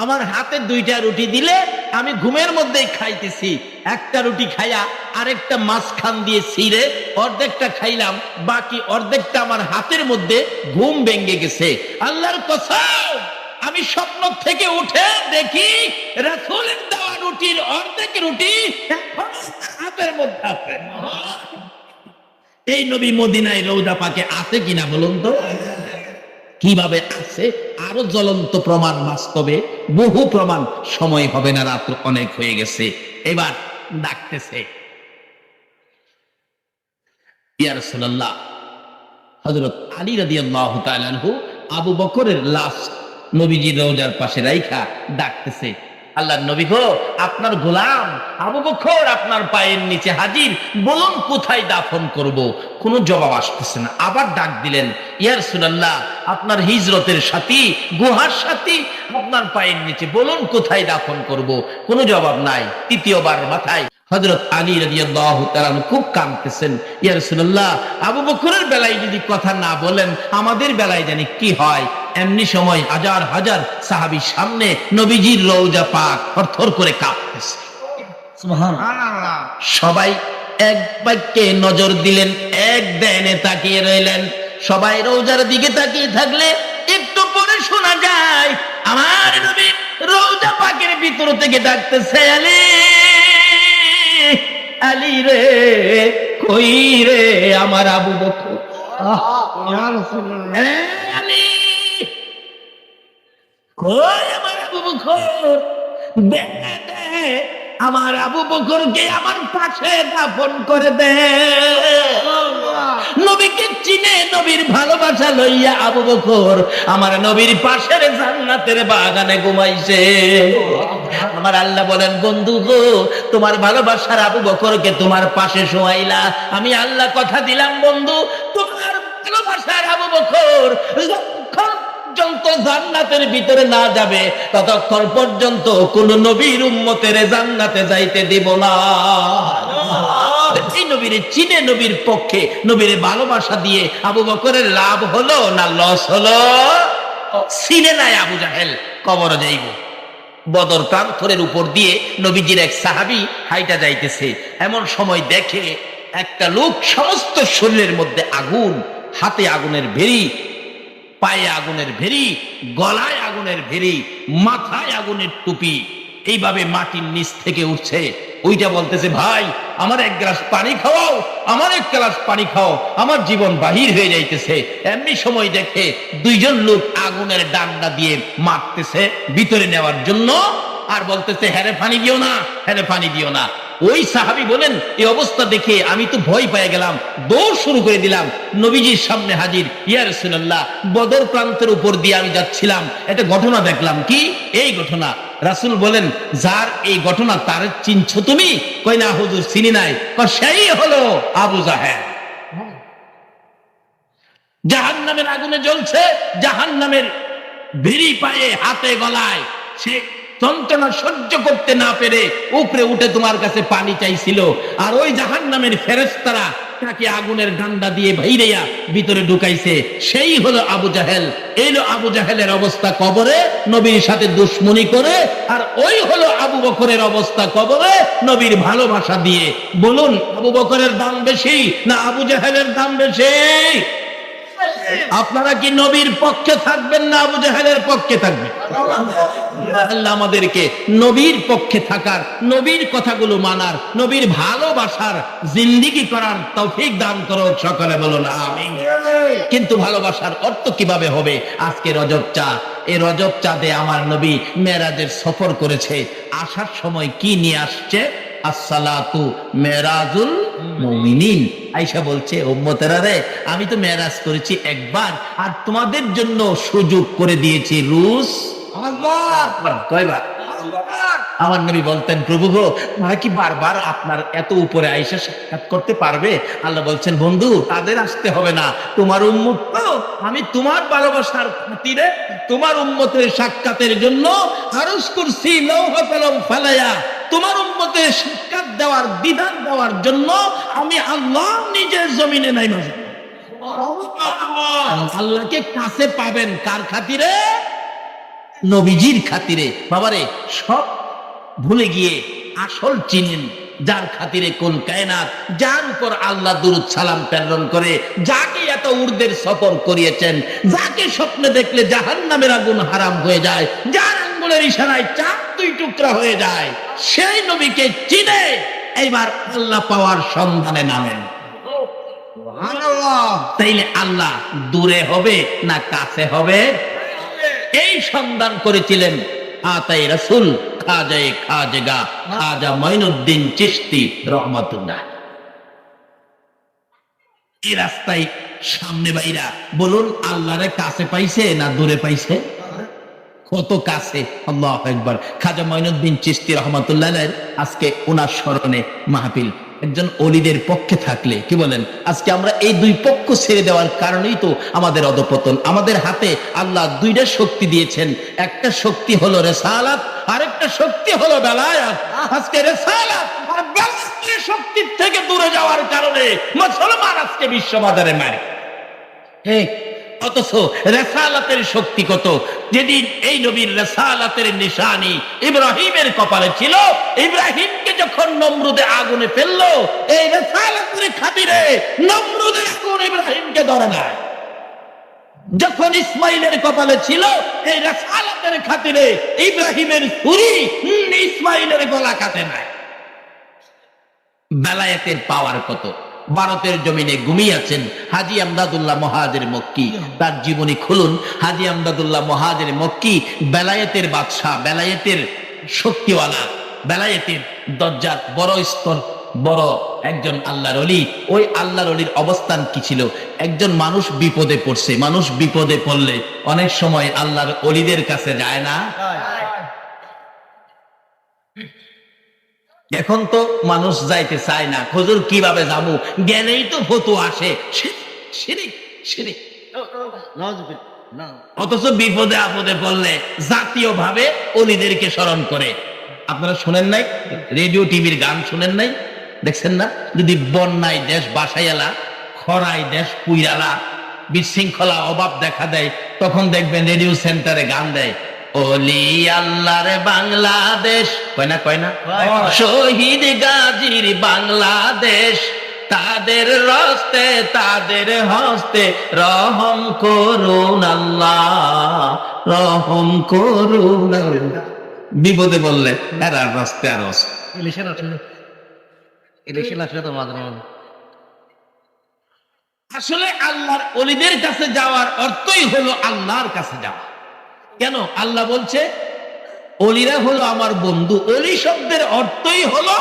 আমার হাতে 2টা রুটি দিলে আমি ঘুমের মধ্যেই খাইতেছি, একটা রুটি খাইয়া আরেকটা মাঝখান দিয়ে ছিঁড়ে অর্ধেকটা খাইলাম, বাকি অর্ধেকটা আমার হাতের মধ্যে ঘুম ভেঙে গেছে। আল্লাহর কসম আমি স্বপ্ন থেকে উঠে দেখি রাসূলের দেওয়া রুটির অর্ধেক রুটি হাতের মধ্যে আছে। এই নবী মদিনায় রওজা পাকে আছে কিনা বলুন তো? কিভাবে আছে? আরো জ্বলন্ত প্রমাণ, বাস্তবে বহু প্রমাণ, সময় হবে না, রাত অনেক হয়ে গেছে। এবার ডাকতেছে, ইয়া রাসূলুল্লাহ। হযরত আলী রাদিয়াল্লাহু তাআলা আনহু আবু বকরের লাশ নবীজির রওজার পাশে রাইখা ডাকতেছে, আল্লাহর নবী গো আপনার গোলাম আবু বকর আপনার পায়ের নিচে হাজির, বলুন কোথায় দাফন করব? কোনো জবাব আসতেছে না। আবার ডাক দিলেন, ইয়া রাসূলুল্লাহ আপনার হিজরতের সাথী, গুহার সাথী আপনার পায়ের নিচে, বলুন কোথায় দাফন করব? কোনো জবাব নাই। তৃতীয়বার মাথায় হযরত আলী রাদিয়াল্লাহু তাআলা খুব কাঁদতেছেন, ইয়া রাসূলুল্লাহ আবু বকরের বেলায় যদি কথা না বলেন আমাদের বেলায় জানি কি হয়। এমনি সময় হাজার হাজার সাহাবীর সামনে নবীজির রওজা পাক থরথর করে কাঁপতেছে। সুবহানাল্লাহ। সবাই এক বাক্যে নজর দিলেন, এক ধ্যানে তাকিয়ে রইলেন। সবাই রওজার দিকে তাকিয়ে থাকলে একটু আমার নবী রওজা পাকের ভিতর থেকে ডাকতেছে, আলী আলী রে, কই রে আমার আবু বকর, আলী কই আমার আবু বকর, দে দে আমার আবু বকরকে আমার পাশে দাফন করে দে। নবীকে চিনে নবীর ভালোবাসা লইয়া আবু বকর আমার নবীর পাশের জান্নাতের বাগানে ঘুমাইছে। আমার আল্লাহ বলেন, বন্ধু গো, তোমার ভালোবাসার আবু বকরকে তোমার পাশে শোয়াইলা, আমি আল্লাহ কথা দিলাম বন্ধু, তোমার ভালোবাসার আবু বকর পর্যন্ত জান্নাতের ভিতরে না যাবে ততক্ষণ পর্যন্ত কোন নবীর উম্মতের জান্নাতে যাইতে দিব না। এই নবীর চিনে নবীর পক্ষে নবীর ভালোবাসা দিয়ে আবু বকরের লাভ হলো না লস হলো? চিনে নাই আবু জাহেল, কবরে যাইব। বদর প্রান্তরের উপর দিয়ে নবীজির এক সাহাবী হাইটা যাইতেছে, এমন সময় দেখে একটা লোক সমস্ত শরীরের মধ্যে আগুন, হাতে আগুনের ভেরি, পায়ে আগুনের ভেরি, গলায় আগুনের ভেরি, মাথায় আগুনের টুপি, এইভাবে মাটির নিচ থেকে উঠছে। ওইটা বলতেছে, ভাই আমার এক গ্লাস পানি খাওয়াও, আমার এক গ্লাস পানি খাও, আমার জীবন বাহির হয়ে যাইতেছে। এমনি সময় দেখে দুইজন লোক আগুনের ডান্ডা দিয়ে মারতেছে ভিতরে নেওয়ার জন্য, আর বলতেছে হ্যারে পানি দিও না, হ্যারে পানি দিও না। ওই সাহাবী বলেন, এই অবস্থা দেখে আমি তো ভয় পেয়ে গেলাম, দৌড় শুরু করে দিলাম, নবীজির সামনে হাজির। ইয়া রাসূলুল্লাহ, বদর প্রান্তের উপর দিয়ে আমি যাচ্ছিলাম, একটা ঘটনা দেখলাম। কি এই ঘটনা? রাসূল বলেন, যার এই ঘটনা তার চিনছো তুমি? কই না হুজুর, চিনি নাই। সেই হলো আবু জাহেল। জাহান্নামের আগুনে জ্বলছে, জাহান্নামের ভেরি পায়ে, হাতে, গলায়, সে যন্ত্রণা সহ্য করতে না পেরে উপরে উঠে তোমার কাছে পানি চাইছিল, আর ওই জাহান্নামের ফেরেশতারা তাকে আগুনের ডান্ডা দিয়ে ভাইরেয়া ভিতরে ঢুকাইছে। সেই হলো আবু জাহেল। এইলো আবু জাহেলের অবস্থা কবরে, নবীর সাথে দুশ্মনী করে। আর ওই হলো আবু বকরের অবস্থা কবরে, নবীর ভালোবাসা দিয়ে। বলুন, আবু বকরের দাম বেশি না আবু জাহেলের দাম বেশি? আপনারা কি নবীর পক্ষে থাকবেন না আবু জাহেলের পক্ষে থাকবেন? আল্লাহ আমাদেরকে নবীর পক্ষে থাকার, নবীর কথাগুলো মানার, নবীর ভালোবাসার জিন্দেগি করার তৌফিক দান করো। সকলে বলুন আমিন। কিন্তু ভালোবাসার অর্থ কিভাবে হবে? আজকে রজব চাঁদ, এই রজব চাঁদে আমার নবী মেরাজের সফর করেছে। আসার সময় কি নিয়ে আসছে? আসসালাতু মেরাজুল মুমিনিন। আয়েশা বলছে, উম্মতেরা রে, আমি তো মেরাজ করেছি একবার, আর তোমাদের জন্য সুযোগ করে দিয়েছি রুস কয়বার? আমার নবী বলতেন, প্রভু গো, তারা কি বারবার আপনার এত উপরে আয়েশা সাক্ষাৎ করতে পারবে? আল্লাহ বলছেন, বন্ধু তাদের আসতে হবে না, তোমার উম্মত তো আমি তোমার ভালোবাসার খাতিরে তোমার উম্মতের সাক্ষাতের জন্য আরজ করছি লৌহ কলম ফালায়া, তোমার উম্মতের সাক্ষাৎ দেওয়ার, বিধান দেওয়ার জন্য আমি আল্লাহ নিজের জমিনে নাইমা যাব। আল্লাহকে কাছে পাবেন কার খাতিরে? নবীজির খাতিরে। বাবারে, সব ভুলে গিয়ে আসল চিনেন যার খাতিরে কোন কায়নাত, যার উপর আল্লাহ দুরূদ সালাম প্রেরণ করে, যাকে এত উর্দের সফর করিয়েছেন, যাকে স্বপ্নে দেখলে জাহান্নামের আগুন হারাম হয়ে যায়, যার আঙ্গুলের ইশারায় চাঁদ দুই টুকরা হয়ে যায়, সেই নবীকে চিনে এইবার আল্লাহ পাওয়ার সন্ধানে নামেন। তাইলে আল্লাহ দূরে হবে না কাছে হবে? এই সন্ধান করেছিলেন আতাই রাসূল খাজায়ে খাজেগা খাজা মঈনুদ্দিন চিশতি রহমাতুল্লাহ। এই রাস্তায় সামনে বাইরা বলুন, আল্লাহরে কাছে পাইছে না দূরে পাইছে? কত কাছে! আল্লাহু আকবার। খাজা মঈনুদ্দিন চিশতি রহমাতুল্লাহ আজকে ওনার স্মরণে মাহফিল। একজন ওলিদের পক্ষে থাকলে কি বলেন? আজকে আমরা এই দুই পক্ষ ছেড়ে দেওয়ার কারণেই তো আমাদের অধপতন। আমাদের হাতে আল্লাহ দুইটা শক্তি দিয়েছেন, একটা শক্তি হলো রিসালাত, আরেকটা শক্তি হলো বেলায়াত। আজকে রিসালাত আর বেলায়াতের শক্তির থেকে দূরে যাওয়ার কারণে মুসলমান আজকে বিশ্ববাজারে মারে। ঠিক, অথচ রেসালাতের শক্তি কত! যেদিন এই নবীর রেসালাতের নিশানি ইব্রাহিমের কপালে ছিল, ইব্রাহিমকে যখন নমরুদে আগুনে ফেললো, এই রেসালাতের খাতিরে নমরুদের আগুন ইব্রাহিমকে ধরে নাই। যখন ইসমাইলের কপালে ছিল এই রাসালাতের খাতিরে ইব্রাহিমের ছুরি ইসমাইলের গলা কাটে নাই। বেলায়েতের পাওয়ার কত! ভারতের জমিনে ঘুমিয়েছেন হাজী আমদাদুল্লাহ মহাজের মক্কি, তার জীবনী খুলুন। হাজী আমদাদুল্লাহ মহাজের মক্কি বেলায়েতের বাদশাহ, বেলায়েতের শক্তিওয়ালা, বেলায়েতের দরজাত বড় স্তর, বড় একজন আল্লাহর ওলি। ওই আল্লাহর ওলির অবস্থান কি ছিল? একজন মানুষ বিপদে পড়ছে, মানুষ বিপদে পড়লে অনেক সময় আল্লাহর ওলিদের কাছে যায় না? এখন তো মানুষ যাইতে চায় না, হুজুর কিভাবে যাবো, জ্ঞানেই তো ফতোয়া আসে। শিরিক শিরিক। অথচ বিপদে আপদে পড়লে জাতীয় ভাবে ওলিদেরকে স্মরণ করে। আপনারা শুনেন নাই? রেডিও টিভির গান শুনেন নাই? দেখছেন না? যদি বন্যায় দেশ বাসাইয়ালা, খরায় দেশ পুইরালা, বিশৃঙ্খলা অভাব দেখা দেয়, তখন দেখবেন রেডিও সেন্টারে গান দেয়, ওলি আল্লাহর বাংলাদেশ, কয় না কয় না, শহীদ গাজীর বাংলাদেশ, তাদের রস্তে তাদের হস্তে রহম করুন আল্লাহ, রহম করুন। বিপদে বললে এরা রস্তে আর আসলে আল্লাহর ওলিদের কাছে যাওয়ার অর্থই হলো আল্লাহর কাছে যাওয়া। কেন? আল্লাহ বলছে ওলিরা হলো আমার বন্ধু। ওলি শব্দের অর্থই হলো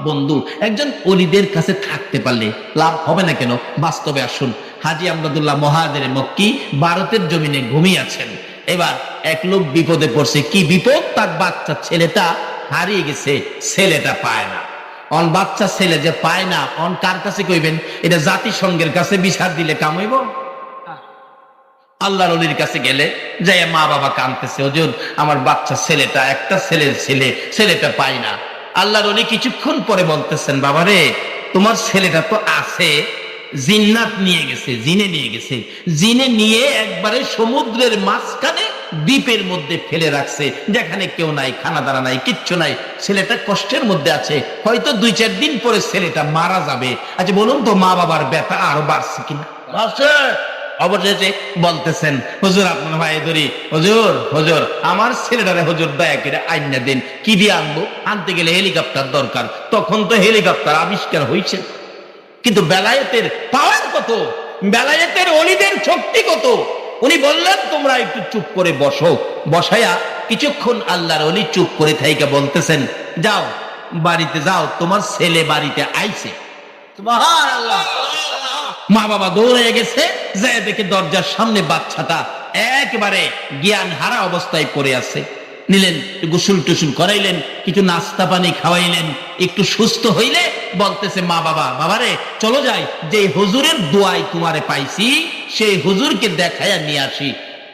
বন্ধু। একজন ওলিদের কাছে থাকতে পারলে লাভ হবে না কেন? বাস্তবে আসুন। হাজী আমদাদুল্লাহ মহাজের মক্কি ভারতের জমিনে ঘুমিয়ে আছেন। এবার এক লোক বিপদে পড়ছে। কি বিপদ? তার বাচ্চা ছেলেটা হারিয়ে গেছে, ছেলেটা পায় না। অন বাচ্চা ছেলে যে পায় না, অন কার কাছে কইবেন? এটা জাতিসংঘের কাছে বিচার দিলে কাম হইব? আল্লাহর ওলির কাছে গেলে যাই মা বাবা কাঁদতেছে, হুজুর আমার বাচ্চা ছেলেটা, একটা ছেলের ছেলে, ছেলেটা পাই না। আল্লাহর ওলি কিছুক্ষণ পরে বলতেছেন, বাবারে তোমার ছেলেটা তো আছে, জিন্নাত নিয়ে গেছে, জিনে নিয়ে গেছে, জিনে নিয়ে একবারে সমুদ্রের মাঝখানে দ্বীপের মধ্যে ফেলে রাখছে, যেখানে কেউ নাই, খানা দানা নাই, কিচ্ছু নাই। ছেলেটা কষ্টের মধ্যে আছে, হয়তো 2-4 দিন পরে ছেলেটা মারা যাবে। আচ্ছা বলুন তো, মা বাবার ব্যথা আরো বাড়ছে কিনা? অবশেষে বলতেছেন, হুজুর আপনার ভাই ধরি, হুজুর হুজুর আমার ছেলেটারে হুজুর দয়া করে আইনা দিন। কি দিয়ে আনবো? আনতে গেলে হেলিকপ্টার দরকার। তখন তো হেলিকপ্টার আবিষ্কার হয়েছে। কিন্তু বেলায়েতের পাওয়ার কত, বেলায়েতের ওলিদের শক্তি কত! উনি বললেন তোমরা একটু চুপ করে বসো। বসায়া কিছুক্ষণ আল্লাহর ওলি চুপ করে থাইকা বলতেছেন, যাও বাড়িতে যাও, তোমার ছেলে বাড়িতে আইছে। সুবহানাল্লাহ। মা বাবা দৌড়ে গেছে, যায় দেখে দরজার সামনে বাচ্চাটা একেবারে জ্ঞান হারা অবস্থায় পড়ে আছে। নিলেন, গোসল টুসুল করাইলেন, কিছু নাস্তা পানি খাওয়াইলেন, একটু সুস্থ হইলে বলতেছে মা বাবা, বাবারে চলো যাই, যে হুজুরের দোয়ায় তোমারে পাইছি সেই হুজুরকে দেখাইয়া নিয়ে আসি।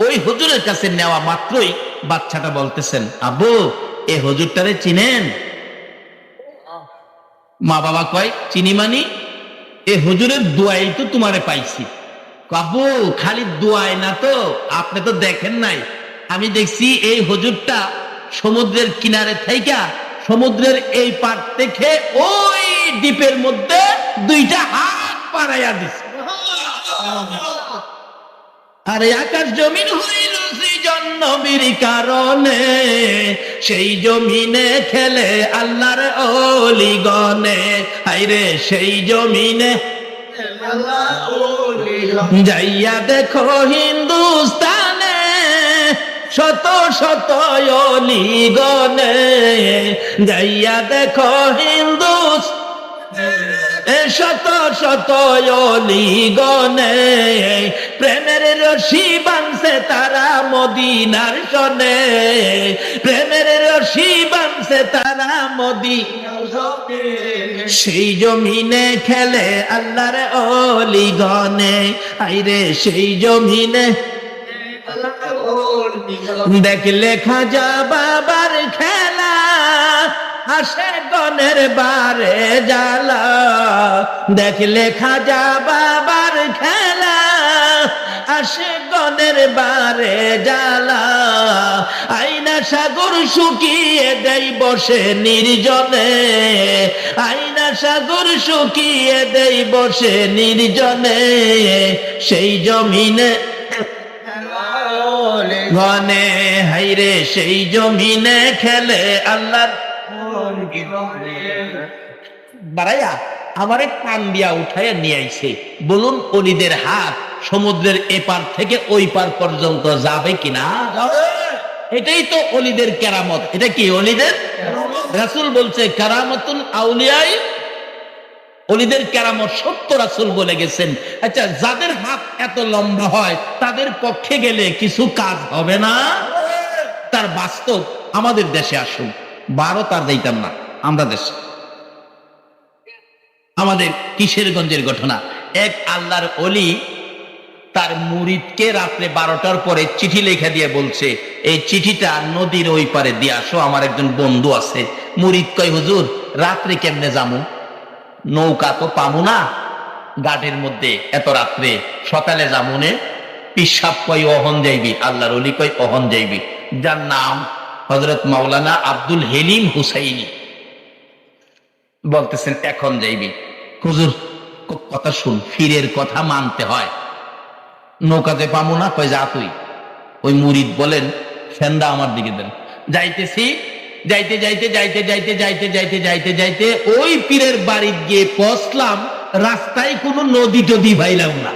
ওই হুজুরের কাছে নেওয়া মাত্রই বাচ্চাটা বলতেছেন, আব্বু এ হুজুরটারে চিনেন? মা বাবা কয়, চিনি মানি? এ হুজুরের দোয়াই তো তোমারে পাইছি। বাবু খালি দোয়াই না তো, আপনি তো দেখেন নাই, আমি দেখছি এই হুজুরটা সমুদ্রের কিনারে থাইকা সমুদ্রের এই পার থেকে ওই দ্বীপের মধ্যে 2টা হাত পাড়াইয়া দিছে। আরে আকাশ জমিন হইল সৃজন নবীর কারণে, সেই জমিনে খেলে আল্লাহর ওলি গনে। হায়রে সেই জমিনে যাইয়া দেখো হিন্দুস্তানে, শত শত ওলি গনে। যাইয়া দেখো হিন্দুস্তানে, শত শত ওলি গনে। প্রেমের রশি বাঁধছে তারা মদিনার সনে, প্রেমের রশি বাঁধছে তারা মদিনার সনে। সেই জমিনে খেলে আল্লাহর ওলি গনে। আইরে সেই জমিনে দেখলে খাজা বাবার খেলা, আসে গনের বারে জ্বালা। দেখলে খাজা বাবার খেলা, আসে গনের বারে জ্বালা। আইনা সাগর শুকিয়ে দেই বসে নির্জনে, আইনা সাগর শুকিয়ে দেই বসে নির্জনে। সেই জমিনে গনে হাইরে সেই জমিনে খেলে আল্লাহর বাড়াইয়া আমারে টান দিয়া উঠাইয়া নিয়ে আইছে। বলুন অলিদের হাত সমুদ্রের এপার থেকে ওই পার পর্যন্ত যাবে কিনা? এটাই তো অলিদের কেরামত। এটা কি অলিদের? রাসূল বলছে কারামাতুল আউলিয়াই, অলিদের কেরামত সত্য রাসূল বলে গেছেন। আচ্ছা, যাদের হাত এত লম্বা হয় তাদের পক্ষে গেলে কিছু কাজ হবে না? তার বাস্তব আমাদের দেশে আসুন। ভারত আর যাইতাম না, আমরা দেশে আমাদের কিশোরগঞ্জের ঘটনা। এক আল্লাহর অলি তার মুরিদকে রাত্রে 12টার পরে চিঠি লেখা দিয়ে বলছে, এই চিঠিটা নদীর ওই পারে দিয়ে আসো, আমার একজন বন্ধু আছে। মুরিদ কয়, হুজুর রাত্রে কেমনে যামু? নৌকা তো পামু না ঘাটের মধ্যে এত রাত্রে, সকালে যামুনে। পিসাব কয় অহন যাইবি। আল্লাহর অলি কয় অহন যাইবি। যার নাম হযরত মাওলানা আব্দুল হেলিম হুসাইনি বলতেছেন এখন যাইবি। হুজুর কথা শুন, ফিরের কথা মানতে হয়। নৌকাতে পামু না, কয় যা তুই। ওই মুরিদ বলেন ফেন্দা আমার দিকে দেন। যাইতেছি, যাইতে যাইতে যাইতে যাইতে যাইতে যাইতে যাইতে যাইতে ওই পীরের বাড়ি গিয়ে পৌঁছলাম। রাস্তায় কোনো নদী টদী ভাইলাম না।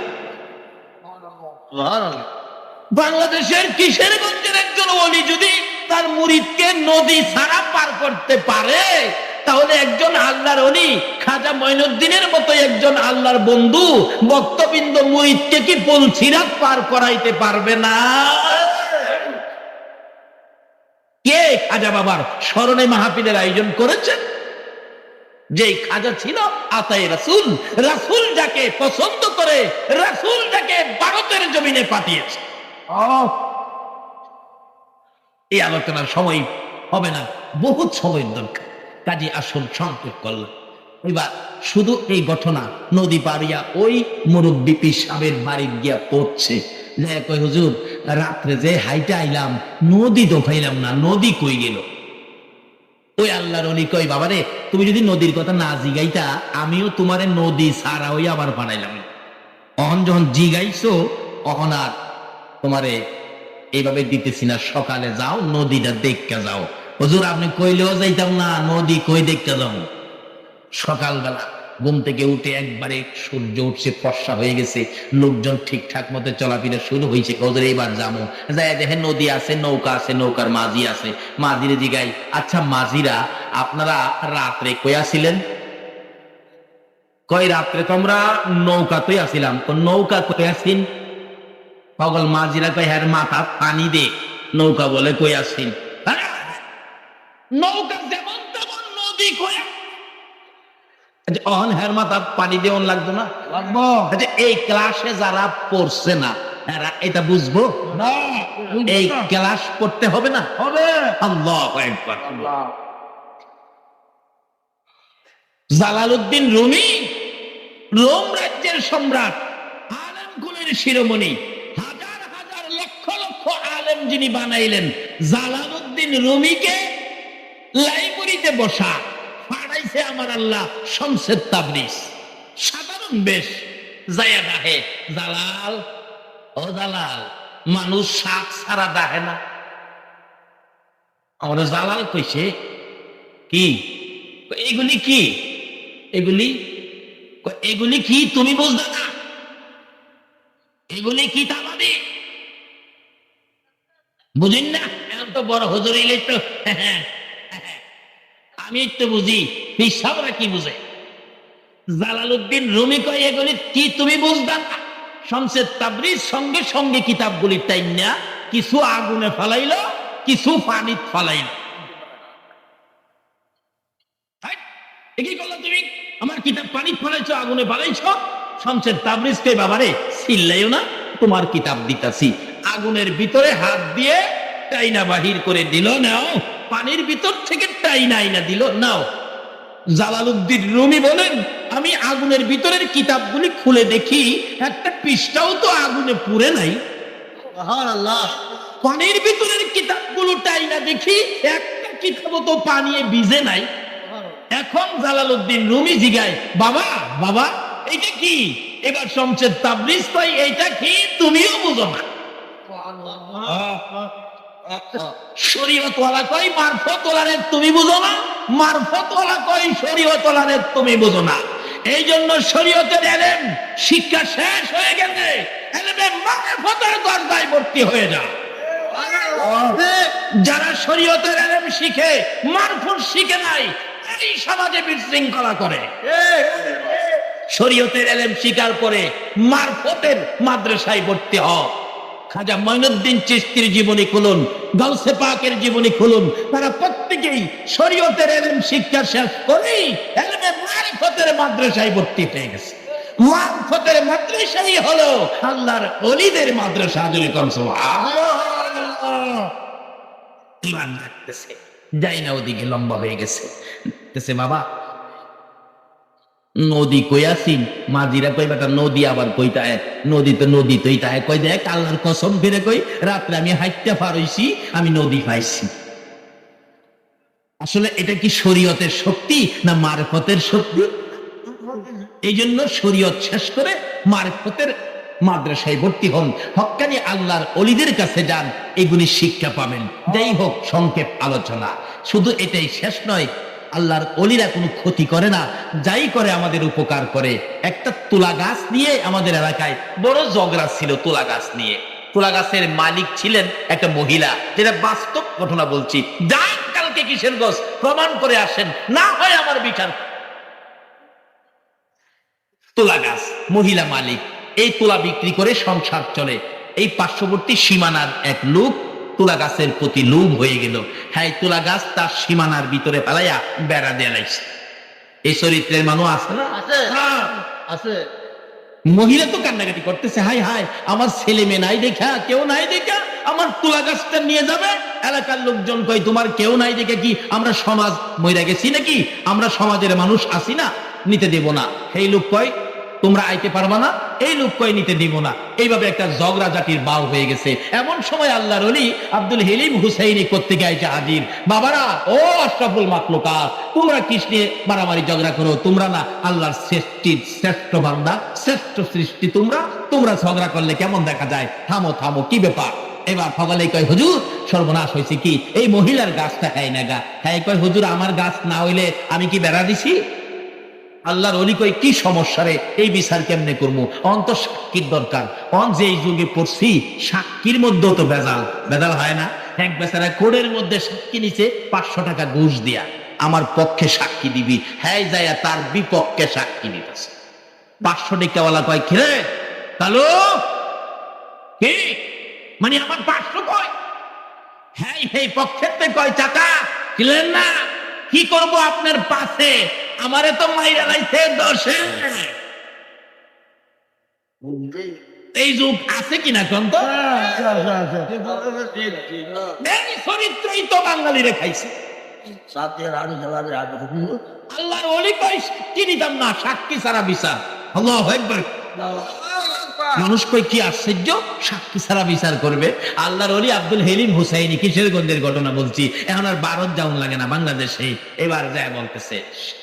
বাংলাদেশের কিশোরগঞ্জের একজন ওলি যদি তার মুরিদকে নদী ছাড়া পার করতে পারে, তাহলে একজন আল্লাহর ওলি খাজা মঈনুদ্দিনের মতো একজন আল্লাহর বন্ধু ভক্তবৃন্দ মুরিদকে কি পুলসিরাত পার করাইতে পারবে না? কে খাজা বাবার স্মরণে মাহফিলের আয়োজন করেছেন? যে খাজা ছিল আতায়ে রাসূল। রাসূল যাকে পছন্দ করে, রাসূল যাকে ভারতের জমিনে পাঠিয়েছে। এই আলোচনার সময় হবে না, বহুত সময়ের দরকার। কাজী আসল সংক্ষেপ করলাম। এবার শুধু এই ঘটনা নদী পারিয়া ওই মুরব্বী পীর সাহেবের বাড়ি গিয়া পড়ছে। কই হুজুর রাত্রে যে হাইটা আইলাম, নদী তো পাইলাম না, নদী কই গেল? ওই আল্লাহর ওলি কই, বাবারে তুমি যদি নদীর কথা না জিগাইতা, আমিও তোমারে নদী ছাড়া হই আবার বানাইলাম। অহন যখন জিগাইছো, অহন আর তোমারে এইভাবে দিতেছি না। সকালে যাও, নদীটা দেখতে যাও। হুজুর আপনি কইলেও যাইতাম না, নদী কই দেখতে যাও? সকালবেলা ঘুম থেকে উঠে একবারে সূর্য উঠছে, ফর্সা হয়ে গেছে, লোকজন ঠিকঠাক মতো চলাফেরা শুরু হয়েছে। হুজুর এবার যাবো। যাই দেখেন নদী আছে, নৌকা আছে, নৌকার মাঝি আছে। মাঝিরে জিগাই, আচ্ছা মাঝিরা আপনারা রাত্রে কই আসিলেন? কয় রাত্রে তো আমরা নৌকাতেই আসিলাম। নৌকা কই আসিন? পাগল মাঝিরা কয় হ্যাঁ মাথা পানি দে। নৌকা বলে কই আসিন? নৌকা যেমন তেমন, নদী কই? অহন হ্যার মাথা পানি দেওয়ান লাগতো না? লাগবো। আচ্ছা এই ক্লাসে যারা পড়ছে না এরা এটা বুঝবো না? এই ক্লাস পড়তে হবে না? হবে। আল্লাহু আকবার। জালালউদ্দিন রুমি, রোম রাজ্যের সম্রাট, আলেম কুলের শিরোমণি, হাজার হাজার লক্ষ লক্ষ আলেম যিনি বানাইলেন, জালালউদ্দিন রুমিকে লাইব্রেরিতে বসা পাঠাইছে আমার আল্লাহ শমসে তাবরিজ। সাধারণ বেশ যায়া ডাহে, জালাল ও জালাল। মানুষ শাক ছাড়া ডাহে না। আমার জালাল কইছে কি এগুলি কি? এগুলি এগুলি কি তুমি বুঝলে না? এগুলি কি তাবাদি বুঝিন না? এখন তো বড় হুজুর এলেই তো আমি একটু বুঝি, পিসাবরা কি বুঝে? জালালউদ্দিন রুমি কয় এগুলি কি তুমি বুঝবা না? শমসে তাবরিজ সঙ্গে সঙ্গে কিতাবগুলি টাইনা কিছু আগুনে ফালাইলো, কিছু পানি ফালাইলো। কি করলো তুমি? আমার কিতাব পানি ফালাইছো, আগুনে ফালাইছো। শমসে তাবরিজ কই বাবারে চিল্লাইও না, তোমার কিতাব দিতাছি। আগুনের ভিতরে হাত দিয়ে টাইনা বাহির করে দিল, নাও। পানির ভিতর থেকে টাইনা আইনা দিল, নাও। জালালউদ্দিন রুমি বলেন আমি আগুনের ভিতরের কিতাবগুলি খুলে দেখি একটা পৃষ্ঠাও তো আগুনে পুড়ে নাই। সুবহানাল্লাহ। পানির ভিতরের কিতাবগুলো টাইনা দেখি একটা কিতাবও তো পানিয়ে ভিজে নাই। এখন জালালউদ্দিন রুমি জিগায়, বাবা বাবা এটা কি? এবার শমসে তাবরিজ কয় এইটা কি তুমিও বুঝো না? শরীয়তওয়ালা কই মারফতওয়ালারে তুমি বুঝো না, মারফতওয়ালা কই শরীয়তওয়ালারে তুমি বুঝো না। এই জন্য শরীয়তের এলেম শিক্ষা শেষ হয়ে গেলে এলেমে মারফতের দরজায় ভর্তি হয়ে যায়। যারা শরীয়তের এলেম শিখে মারফত শিখে নাই, এই সমাজে বিশৃঙ্খলা করে। শরীয়তের এলেম শিকার পরে মারফতের মাদ্রাসায় ভর্তি হও। খাজা মঈনুদ্দিন চিশতির জীবনী খুলুন, গাউসে পাকের জীবনী খুলুন, তারা প্রত্যেকেই শরীয়তের এলেম শিক্ষা শেষ করেই এলেমে মারফতের মাদ্রাসায় ভর্তি হয়ে গেছে। মারফতের মাদ্রাসাই হলো আল্লাহর ওলিদের মাদ্রাসা। যদি কোন সুবহানাল্লাহ ইমান রাখতেছে, যাই না ওদিকে লম্বা হয়ে গেছে। বাবা নদী কই আসিন, মাঝিরা কই বেটা নদী আবার কইতা নদী তো নদী তো ইতা কই দেখ আল্লাহর কসম ফিরে কই রাত্রে আমি হাইটটা পার হইছি, আমি নদী পাইছি। আসলে এটা কি শরীয়তের শক্তি না মারফতের শক্তি? এই জন্য শরীয়ত শেষ করে মারফতের মাদ্রাসায় ভর্তি হন, হক্কানি আল্লাহর ওলিদের কাছে যান, এগুলি শিক্ষা পাবেন। যাই হোক, সংক্ষেপ আলোচনা। শুধু এটাই শেষ নয়, আল্লাহর ওলিরা কোনো ক্ষতি করে না, যাই করে আমাদের উপকার করে। একটা তুলা গাছ নিয়ে আমাদের এলাকায় বড় ঝগড়া ছিল। তুলা গাছ নিয়ে, তুলা গাছের মালিক ছিলেন একটা মহিলা, যেটা বাস্তব ঘটনা বলছি। যান কালকে কিশোরগঞ্জ প্রমাণ করে আসেন, না হয় আমার বিচার। তুলা গাছ, মহিলা মালিক, এই তুলা বিক্রি করে সংসার চলে। এই পার্শ্ববর্তী সীমানার এক লোক তুলা গাছের প্রতি লোভ হয়ে গেল। হ্যাঁ, তুলা গাছ তার সীমানার ভিতরে ফেলাইয়া বেড়া দিয়ে লাইছে। এই চরিত্রের মানুষ আছে না? আছে। মহিলা তো কান্নাকাটি করতেছে, হাই হাই আমার ছেলে মেয়ে নাই দেখা, কেউ নাই দেখা আমার তুলা গাছটা নিয়ে যাবে। এলাকার লোকজন কয় তোমার কেউ নাই দেখে কি আমরা সমাজ মইরা গেছি নাকি? আমরা সমাজের মানুষ আছি না, নিতে দেব না। এই লোক কয় তোমরা আইতে পারবা না, এই লোক কয় নিতে দিব না। এইভাবে একটা ঝগড়া জাতির বাউ হয়ে গেছে। এমন সময় আল্লাহর ওলি আব্দুল হেলিম হুসাইনি কোত্থেকে আইছে হাজির। বাবারা, ও আশরাফুল মাখলুকাত, তোমরা কিস নিয়ে মারামারি ঝগড়া করো? তোমরা না আল্লাহর শ্রেষ্ঠ বান্দা, শ্রেষ্ঠ সৃষ্টি, তোমরা ঝগড়া করলে কেমন দেখা যায়? থামো থামো, কি ব্যাপার? এবার ফগলে কয় হুজুর সর্বনাশ হয়েছে কি, এই মহিলার গাছটা খাই না গা। হ্যাঁ কয় হুজুর আমার গাছ না হইলে আমি কি বেড়া দিছি? আল্লাহর ওলি কই কি সমস্যা রে, এই বিচার কেমনে করবো? অন্ত সাক্ষীর দরকার। অন যে যুগে পড়ছি, সাক্ষীর মধ্যেও তো বেজাল হয় না। এক বেচারা কোড়ের মধ্যে সাক্ষী নিচে 500 টাকা ঘুষ দিয়া, আমার পক্ষে সাক্ষী দিবি। হ্যাঁ যাইয়া তার বিপক্ষে সাক্ষী নিতেছে। 500 টাকাওয়ালা কয় কিরে কালো কি, মানে আমার 500 কয়? হ্যাঁ এই পক্ষের কয় চাচা ছিলেন না, কি করব আপনার পাশে, আমারে তো মাইরা লাইছে 10-এ। এই যুগ আছে কিনা কন্ত? এই চরিত্রই তো বাঙালিরে খাইছে। আল্লাহর ওলি কই সাক্ষী নিতাম না, সাক্ষী ছাড়া বিচার। আল্লাহু আকবার। মানুষ কই কি আশ্চর্য, সাক্ষী ছাড়া বিচার করবে? আল্লাহর ওলি আব্দুল হেলিম হুসাইনি কিশোরগঞ্জের ঘটনা বলছি। এখন আর ভারত যাওন লাগে না, বাংলাদেশে। এবার যায় বলতেছে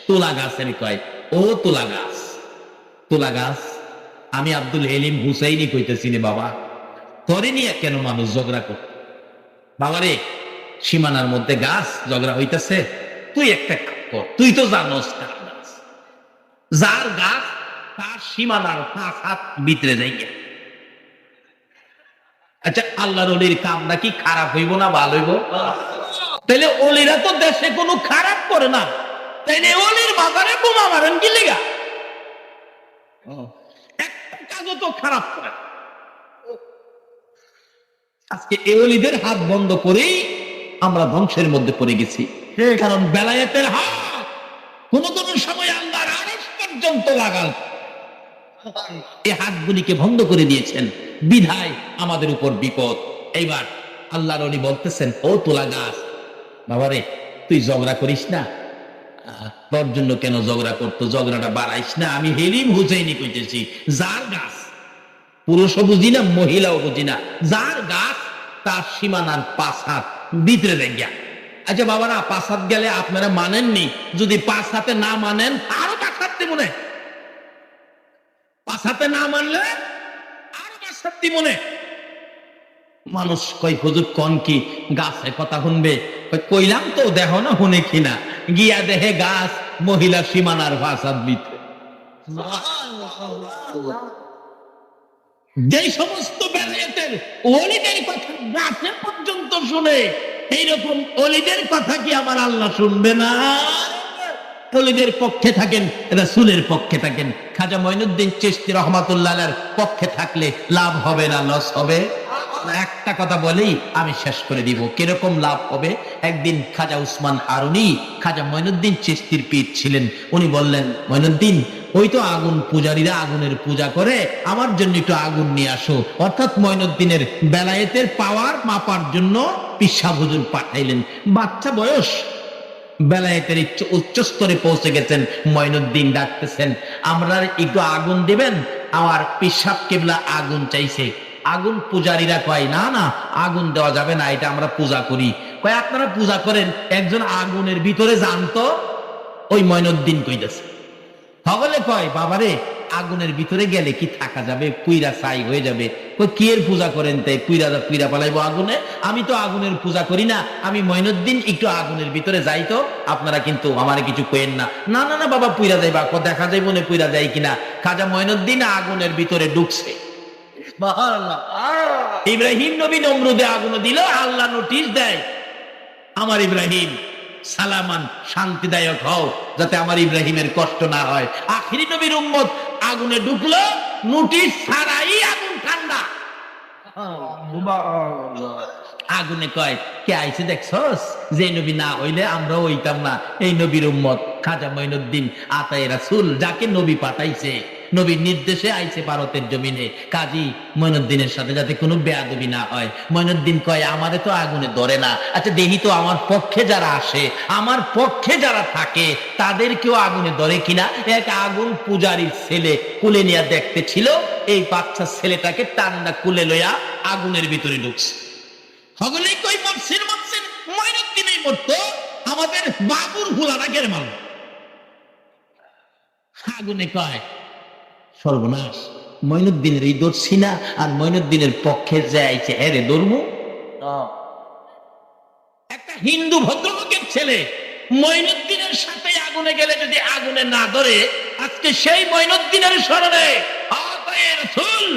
তুলা গাছের কয়, ও তুলা গাছ, আমি আব্দুল হেলিম হুসাইনি কইতেছি রে বাবা, তোরে নিয়ে কেন মানুষ ঝগড়া করত? বাবারে, সীমানার মধ্যে গাছ ঝগড়া হইতেছে, তুই একটা কর, তুই তো জানোস যার গাছ তার সীমানার 5 হাত ভিতরে যাই। আচ্ছা, আল্লাহর ওলির কাম নাকি খারাপ হইব না ভালো হইব? তাইলে ওলিরা তো দেশে কোনো খারাপ করে না, তাইলে ওলির বাজারে বোমা মারেন কি লিগা? একটা কাজও তো খারাপ করে। আজকে এই ওলিদের হাত বন্ধ করেই আমরা ধ্বংসের মধ্যে পড়ে গেছি। কারণ বেলায়েতের হাত কোন কোন সময় আল্লাহর আরশ পর্যন্ত লাগাল, এই হাতগুলিকে বন্ধ করে দিয়েছেন, বিধায় আমাদের উপর বিপদ। এইবার আল্লাহর ওলি বলতেছেন, ও তুলা গাছ, বাবারে তুই ঝগড়া করিস না। তোর জন্য কেন ঝগড়া করতো? ঝগড়াটা বাড়াইস না। আমি হেলিম হুসাইনি কইতেছি, যার গাছ, পুরুষও বুঝি না মহিলাও বুঝি না, যার গাছ তার সীমানার 5 হাত ভিতরে রেখা। আচ্ছা বাবারা, 5 হাত গেলে আপনারা মানেননি, যদি 5 হাতে না মানেন আরো 5 হাত মনে, 5 হাতে না মানলে আরো 5 হাত মনে। মানুষ কই হুজুর কোন কি গাছে কথা শুনবে? কইলাম তো, দেখো না শুনে কিনা। গিয়া দেখে গাছ মহিলা সীমানার ভাষার ভিতরে। যে সমস্ত বেলায়েতের ওলিদের কথা গাছে পর্যন্ত শুনে, এইরকম ওলিদের কথা কি আমার আল্লাহ শুনবে না? ওলিদের পক্ষে থাকেন, রাসূলের পক্ষে থাকেন। খাজা মঈনুদ্দিন চিশতি রহমাতুল্লাহ আলাইহির পক্ষে থাকলে লাভ হবে না লস হবে? একটা কথা বলেই আমি শেষ করে দিব, কিরকম লাভ হবে। একদিন খাজা উসমান হারুনি খাজা মঈনুদ্দিন চিশতির পীর ছিলেন। উনি বললেন, মঈনুদ্দিন, ওই তো আগুন পূজারীরা আগুনের পূজা করে, আমার জন্য একটু আগুন নিয়ে আসো। অর্থাৎ মঈনুদ্দিনের বেলায়েতের পাওয়ার মাপার জন্য পীর সাহেব হুজুর পাঠাইলেন। বাচ্চা বয়স, বেলায়েতের উচ্চ স্তরে পৌঁছে গেছেন। মঈনুদ্দিন ডাকতেছেন, আমরা একটু আগুন দিবেন। আমার পীর সাহেব কিবলা আগুন চাইছে। আগুন পূজারীরা কয়, না না, আগুন দেওয়া যাবে না, এটা আমরা পূজা করি। কয়, আপনারা পূজা করেন, একজন আগুনের ভিতরে যান তো। ওই মঈনুদ্দিন কইতেছে। সকলে কয়, বাবারে, আগুনের ভিতরে গেলে কি থাকা যাবে? পুইরা ছাই হয়ে যাবে। কই, কি এর পূজা করেন তাই? পুইরা পালাইবো আগুনে? আমি তো আগুনের পূজা করি না। আমি মঈনুদ্দিন, একটু আগুনের ভিতরে যাই তো, আপনারা কিন্তু আমার কিছু কইেন না। না না না বাবা, পুইরা যাইবা, দেখা যাইব না পুইরা যাই কিনা। খাজা মঈনুদ্দিন আগুনের ভিতরে ঢুকছে। ইব্রাহিম নবী নমরুদে আগুন দিল, আল্লাহ নোটিশ দেয়, আমার ইব্রাহিম সালামান, শান্তিদায়ক হও, যাতে আমার ইব্রাহিমের কষ্ট না হয়। আখিরি নবীর উম্মত আগুনে ঢুকলো, নোটিশ ছাড়াই আগুন ঠান্ডা। আগুনে কয়, কে আইছে দেখছস? যে নবী না হইলে আমরা হইতাম না, এই নবীর উম্মত খাজা মঈনুদ্দিন আতায়ে রাসূল, যাকে নবী পাঠাইছে, নবীর নির্দেশে আইছে ভারতের জমিনে। কাজী মঈনুদ্দিনের সাথে যাতে কোনো বেয়াদবি না হয়। মঈনুদ্দিন কয়, আমারে তো আগুনে ধরে না। আচ্ছা দেখি তো আমার পক্ষে যারা আসে, আমার পক্ষে যারা থাকে, তাদেরকেও আগুনে ধরে কিনা। এক আগুন পূজারীর ছেলে কুলে নিয়ে দেখতে ছিল, এই বাচ্চা ছেলেটাকে টান্ডা কুলে লইয়া আগুনের ভিতরে ঢুকছে। সকলেই কই, মরছেন মঈনুদ্দিনই মরতো, আমাদের বাবুর হুলারা গেরে মারল। আগুনে কয়, সর্বনাশ, মঈনুদ্দিনের এই দর্শি না, আর মঈনুদ্দিনের পক্ষে যে আইছে হেরে ধর্ম। একটা হিন্দু ভদ্রলোকের ছেলে মঈনুদ্দিনের সাথে আগুনে গেলে যদি আগুনে না ধরে, আজকে সেই মঈনুদ্দিনের স্মরণে আতায়ে রাসূল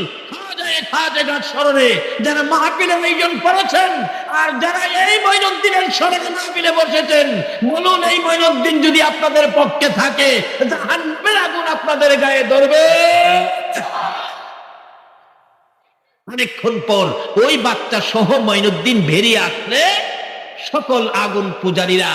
খাজা স্মরণে যারা মাহফিলে আয়োজন করেছেন, আর যারা এই মঈনুদ্দিনের স্মরণে মাহফিলে বসেছেন, বলুন, এই মঈনুদ্দিন যদি আপনাদের পক্ষে থাকে, জাহান্নামের আগুন আপনাদের গায়ে ধরবে। অনেকক্ষণ পর ওই বাচ্চা সহ মঈনুদ্দিন বেরিয়ে আসলে, সকল আগুন পূজারীরা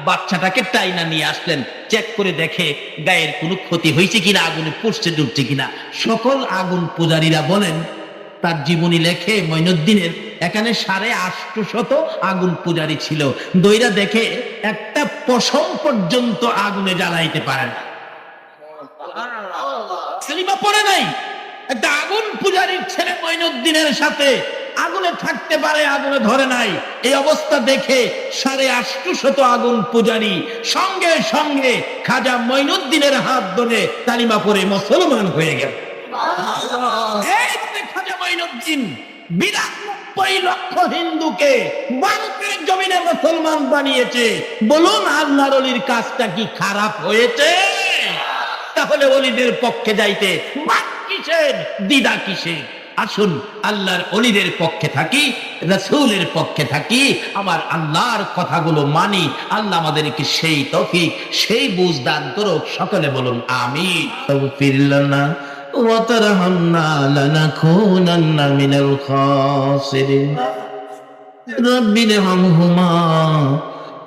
বাচ্চাটাকে টাইনা নিয়ে আসলেন। চেক করে দেখে গায়ের কোনো ক্ষতি হয়েছে কিনা, আগুনে পুড়ছে ডুবছে কিনা। সকল আগুন পূজারীরা বলেন, তার জীবনী লেখে, মঈনুদ্দিনের এখানে 850 আগুন পূজারী ছিল। দইরা দেখে একটা পশম পর্যন্ত আগুনে জ্বালাইতে পারে না, সেলিমা পড়ে নাই। একটা আগুন পূজারীর ছেলে মঈনুদ্দিনের সাথে আগুনে থাকতে পারে, আগুনে ধরে নাই। এই অবস্থা দেখে 850 আগুন পূজারী সঙ্গে সঙ্গে খাজা মঈনুদ্দিনের হাত ধরে কালিমা পড়ে মুসলমান হয়ে গেল। খাজা মঈনুদ্দিন 92 লক্ষ হিন্দুকে ভারতের জমিনে মুসলমান বানিয়েছে। বলুন, আল্লাহর ওলির কাজটা কি খারাপ হয়েছে? তাহলে ওলিদের পক্ষে যাইতে কিসের দ্বিধা কিসের? আসুন আল্লাহর ওলিদের পক্ষে থাকি, রাসূলের পক্ষে থাকি, আমার আল্লাহর কথাগুলো মানি। আল্লাহ আমাদেরকে সেই তৌফিক, সেই বুঝ দান করুক। সকলে বলুন আমিন। তাগফির লানা ওয়া তারহামনা লানাকুনান্না মিনাল খাসিরিন। রাব্বির হামহুমা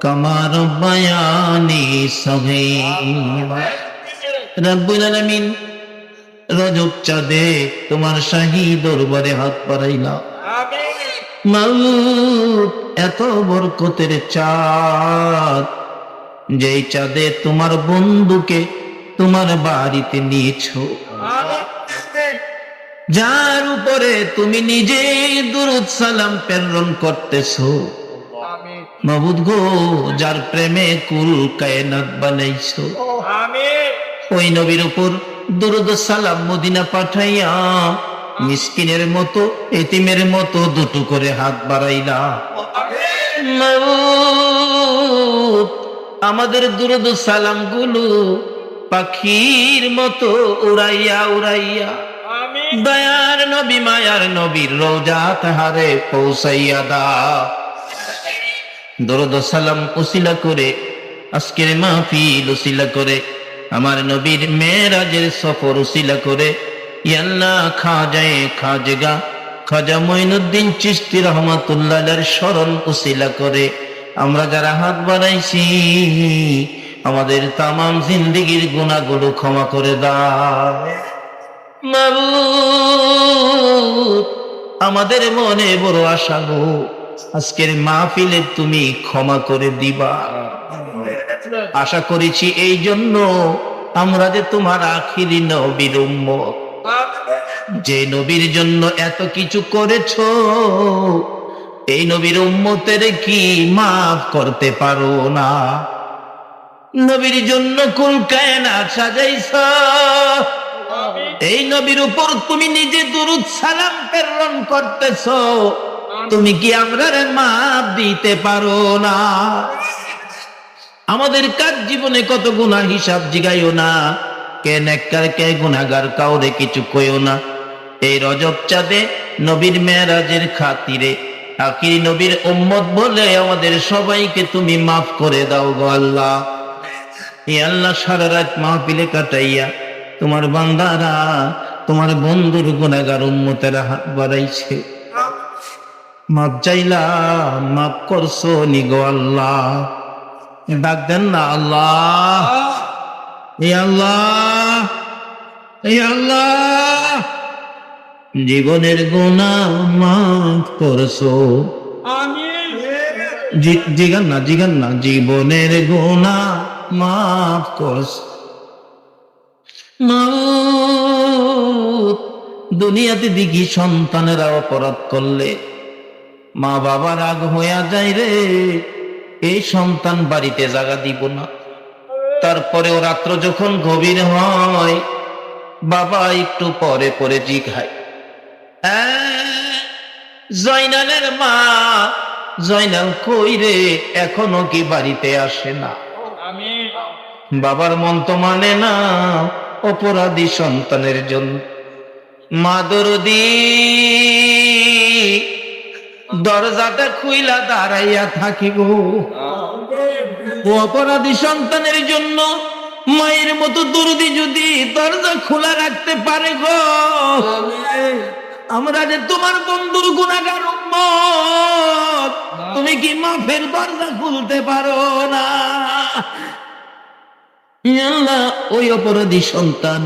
কামা রাব্বায়ানি সগীরা। রব্বুল আলামিন, রজব চাঁদে তোমার শাহী দরবারে হাত বাড়াইলাম। মাওলানা, এত বরকতের চাঁদ, যেই চাঁদে তোমার বন্ধুকে তোমার বাড়িতে নিয়েছো, যার উপরে তুমি নিজে দুরূদ সালাম প্রেরণ করতেছো, মাবুদ গো, যার প্রেমে কুল কায়নাত বানাইছো, ওই নবীর উপর দুরূদ সালাম মদিনা পাঠাইয়া মিসকিনের মতো এতিমের মতো দুটো করে হাত বাড়াইলা। মাবুদ, আমাদের দুরুদ সালাম গুলো পাখির মতো উড়াইয়া উড়াইয়া দয়ার নবী মায়ার নবীর রওজা তাহারে পৌঁছাইয়া দাও। দরুদ সালাম উসিলা করে আজকের মাহফিল উসিলা করে আমার নবীর মেরাজের সফর উসিলা করে ইয়া আল্লাহ খাজা খাজা মঈনুদ্দিন চিশতি রহমাতুল্লাহ আলাইহির স্মরণ উসিলা করে আমরা যারা হাত বাড়াইছি আমাদের তামাম জিন্দেগীর গুনাহগুলো ক্ষমা করে দাও। মাবুদ, আমাদের মনে বড় আশা গো, আজকের মাহফিলে তুমি ক্ষমা করে দিবা। আশা করেছি এই জন্য আমরা যে তোমার আখিরি নবীর উম্মত, যে নবীর জন্য এত কিছু করেছো, এই নবীর উম্মতের কি মাফ করতে পারো না? নবীর জন্য কুল কায়নাত সাজাইছো, এই নবীর উপর তুমি নিজে দুরূদ সালাম প্রেরণ করতেছো, তুমি কি আমরার মাফ দিতে পারো না? আমাদের কাজ জীবনে কত গুনাহ হিসাব জিগাইও না, কে নেককার কে গুনাহগার কাউরে কিছু কইও না। এই রজব চাঁদে নবীর মেরাজের খাতিরে আখিরি নবীর উম্মত বলে আমাদের সবাইকে তুমি মাফ করে দাও গো আল্লাহ। এই আল্লাহ সারা রাত মাহফিলে কাটাইয়া তোমার বান্দারা তোমার বন্ধুর গুনাহগার উম্মতেরা হাত বাড়াইছে, মাপ চাইলাম, মাপ করছো নি গো আল্লাহ। ডাক দেন না আল্লাহ, এই আল্লাহ, এই আল্লাহ, জীবনের গুনাহ মাফ করছো। জিগান না, জীবনের গুনাহ মাফ করছো। দুনিয়াতে দেখি সন্তানেরা অপরাধ করলে মা বাবার রাগ হইয়া যায় রে, এই সন্তান বাড়িতে জায়গা দিব না। তারপরেও রাত্র যখন গভীর হয় বাবা একটু পরে পরে জিগায়, জয়নালের মা, জয়নাল কই রে, এখনো কি বাড়িতে আসে না? বাবার মন তো মানে না অপরাধী সন্তানের জন্য। মা দরদি দরজাটা খুইলা দাঁড়াইয়া থাকি গো, অপরাধী সন্তানের জন্য মায়ের মতো দরদি যদি দরজা খোলা রাখতে পারে গো, আমরা যে তোমার বন্ধুর গুনাহগার উম্মত, তুমি কি মাফের দরজা খুলতে পারো না? আল্লাহ, ওই অপরাধী সন্তান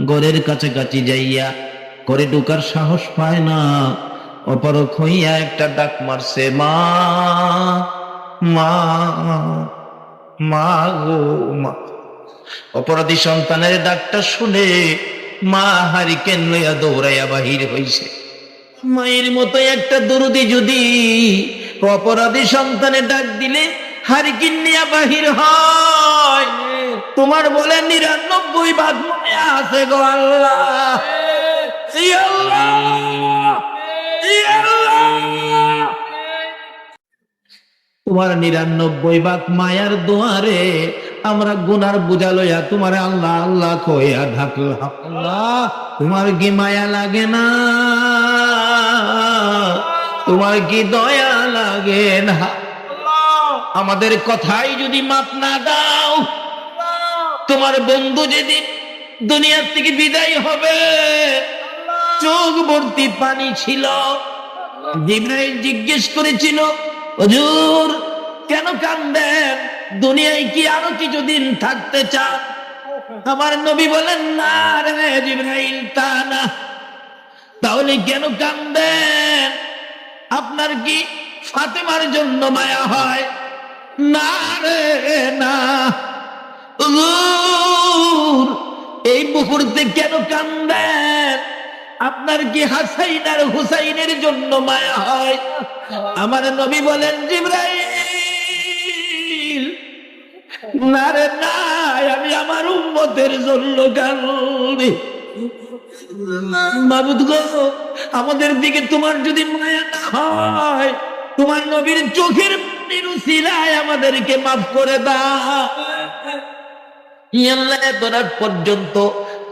ঘরের কাছাকাছি যাইয়া ঘরে ঢোকার সাহস পায় না, অপরক হইয়া একটা ডাক মারছে, মা মা মা গো মা। অপরাধী সন্তানের ডাকটা শুনে মা হারিকেন লইয়া দৌড়াইয়া বাহির হইছে। মায়ের মতো একটা দরদি যদি অপরাধী সন্তানের ডাক দিলে হারিকেন নিয়া বাহির হয়, তোমার বলে ৯৯ ভাগ মায়া আছে গো আল্লাহ। তোমার ৯৯ ভাগ মায়ার দুয়ারে আমরা গুনার বোঝা লইয়া তোমার আল্লাহ আল্লাহ কইয়া ঢাকলাম। আল্লাহ, তোমার কি মায়া লাগে না? তোমার কি দয়া লাগে না? আমাদের কথাই যদি মাপ না দাও, তোমার বন্ধু যেদিন দুনিয়ার থেকে বিদায় হবে চোখ ভর্তি পানি ছিল। জিবরাইল জিজ্ঞেস করেছিল, হুজুর কেন কাঁদেন? দুনিয়ায় কি আরো কিছুদিন থাকতে চান? আমার নবী বলেন, না রে জিবরাইল, তা না। তাহলে কেন কাঁদেন? আপনার কি ফাতেমার জন্য মায়া হয়? না রে না। হুজুর এই মুহূর্তে কেন কাঁদেন? আপনার কি হাসাইন আর হুসাইনের জন্য মায়া হয়? আমার নবী বলেন, জিবরাইল না রে না, আমি আমার উম্মতের জন্য কাঁদি। মাবুদ গো, আমাদের দিকে তোমার যদি মায়া না হয়, তোমার নবীর চোখের পানির উসিলায় আমাদেরকে মাফ করে দাও। আল্লাহ, এত রাত পর্যন্ত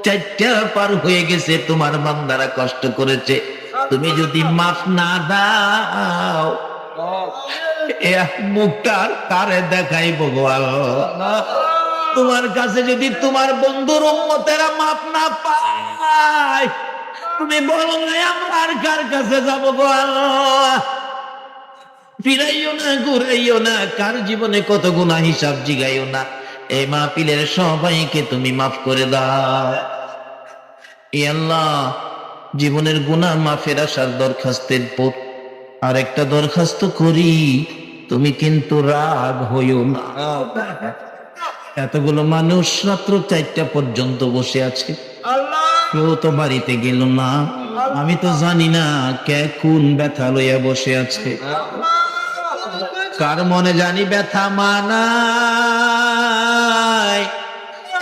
4টা পার হয়ে গেছে, তোমার বান্দারা কষ্ট করেছে, তুমি যদি মাফ না দাও মুখটা কারে দেখাই ভগবান? তোমার কাছে যদি তোমার বন্ধুর উম্মতেরা মাফ না পায়, তুমি বলো না আমরা আর কার কাছে যাবো গো আল্লাহ? ফিরাইও না, ঘুরাইও না, কার জীবনে কত গুনাহ হিসাব জিগাইও না। এই মাহফিলের সবাইকে তুমি মাফ করে দাও। ই আল্লাহ, জীবনের গুনাহ মাফের আসার দরখাস্তের পর আরেকটা দরখাস্ত করি, তুমি কিন্তু রাগ হইও না। এতগুলো মানুষ রাত্র 4টা পর্যন্ত বসে আছে, কেউ তো বাড়িতে গেল না। আমি তো জানি না কে কোন ব্যথা লইয়া বসে আছে। কার মনে জানি ব্যথা মানাই,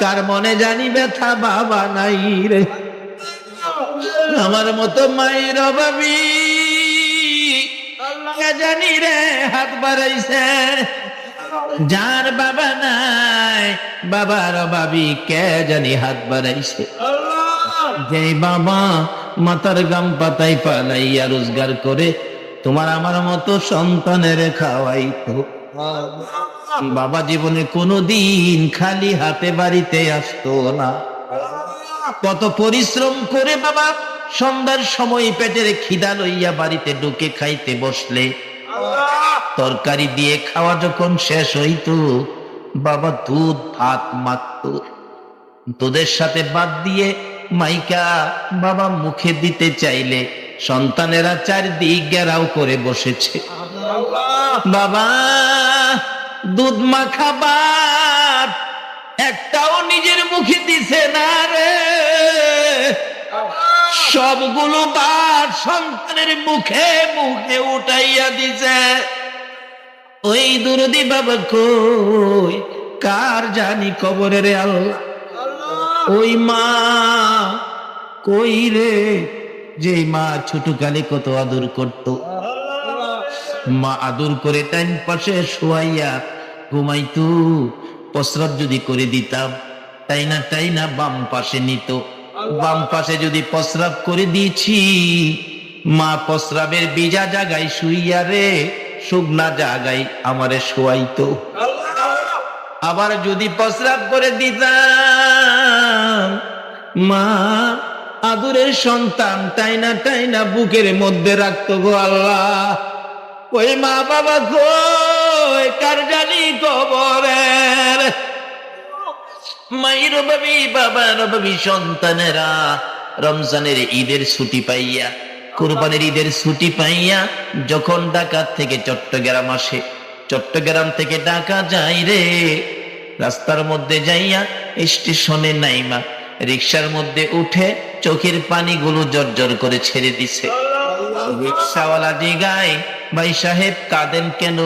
কার মনে জানি ব্যথা বাবা নাই রে। আমার মতো মায়ের অভাবী কে জানি রে হাত বাড়াইছে। যার বাবা নাই, বাবার অভাবী কে জানি হাত বাড়াইছে। যে বাবা মাথার গাম পাতায় পালাইয়া রোজগার করে তোমার আমার মতো সন্তানের খাওয়াইতো, বাবা জীবনে কোনোদিন খালি হাতে বাড়িতে আসতো না। কত পরিশ্রম করে বাবা সন্ধ্যার সময় পেটের খিদা লইয়া বাড়িতে ঢুকে খাইতে বসলে, তরকারি দিয়ে খাওয়া যখন শেষ হইতো, বাবা দুধ ভাত মাখত, দুধের সাথে বাদ দিয়ে মাইকা বাবা মুখে দিতে চাইলে সন্তানেরা চারদিক ঘেরাও করে বসেছে। বাবা দুধ মাখা ভাত একটাও নিজের মুখে দিছে না রে, সবগুলো ভাত সন্তানের মুখে মুখে উঠাইয়া দিছে। ওই দুরদি বাবা কই, কার জানি কবরের আল্লাহ। ওই মা কই রে, যে মা ছোটকালে কত আদর করত, মা আদর করে টাইম পাশে শোয়াইয়া ঘুমাইতো। প্রস্রাব যদি করে দিতাম, তাই না বাম পাশে নিত। বাম পাশে যদি প্রস্রাব করে দিয়েছি, মা প্রস্রাবের ভিজা জায়গায় শুইয়া রে শুকনা জায়গায় আমারে শোয়াইতো। আবার যদি প্রস্রাব করে দিতাম, মা আদরের সন্তান তাই না বুকের মধ্যে রাখতো গো আল্লাহ। ওই মা বাবা কই, কার জানি কবরের। মায়ের ভাবি বাবার ভাবি সন্তানেরা রমজানের ঈদের ছুটি পাইয়া, কুরবানির ঈদের ছুটি পাইয়া যখন ঢাকা থেকে চট্টগ্রাম আসে, চট্টগ্রাম থেকে ঢাকা যাই রে, রাস্তার মধ্যে যাইয়া স্টেশনে নাইমা রিক্সার মধ্যে উঠে চোখের পানিগুলো জর্জর করে ছেড়ে দিছে। রিক্সাওয়ালা জিগায়, ভাই সাহেব কাঁদেন কেন?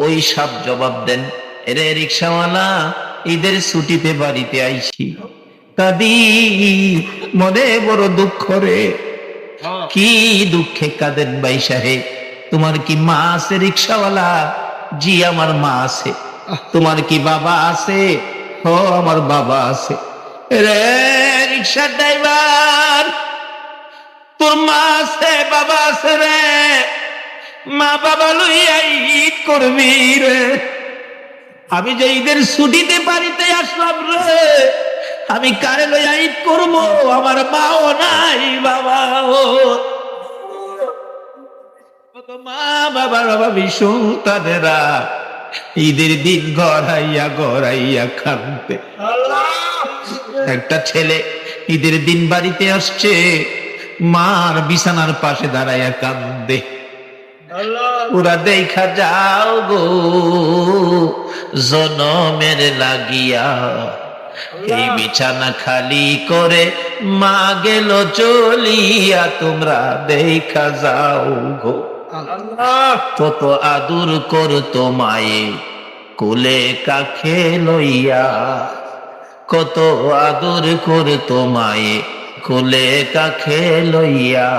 ওই সব জবাব দেন, এরে রিক্সাওয়ালা ঈদের ছুটিতে বাড়িতে আইছি, কাঁদি, মনে বড় দুঃখ রে। কি দুঃখে কাঁদেন ভাই সাহেব? তোমার কি মা আছে রিক্সাওয়ালা? জি আমার মা আছে। তোমার কি বাবা আছে? ও আমার বাবা আছে। রে রিক্সা ড্রাইভার, তোর মা আছে বাবা আছে রে, মা বাবা লইয়া ঈদ করবি রে। আমি যে ঈদের ছুটিতে বাড়িতে আসলাম রে, আমি কারে লইয়া ঈদ করবো? আমার মাও নাই বাবাও। মা বাবার অভাবী সন্তানেরা ঈদের দিন গড়াইয়া কাঁদতে। একটা ছেলে ঈদের দিন বাড়িতে আসছে, মার বিছানার পাশে দাঁড়াইয়া কাঁদে। ওরা দেখা যাও গো, জনমের লাগিয়া এই বিছানা খালি করে মা গেল চলিয়া, তোমরা দেখা যাও গো। কত আদর করতো মায়ে কোলে কাখে লইয়া, কত আদর করতো মায়ে কোলে কাখে লইয়া,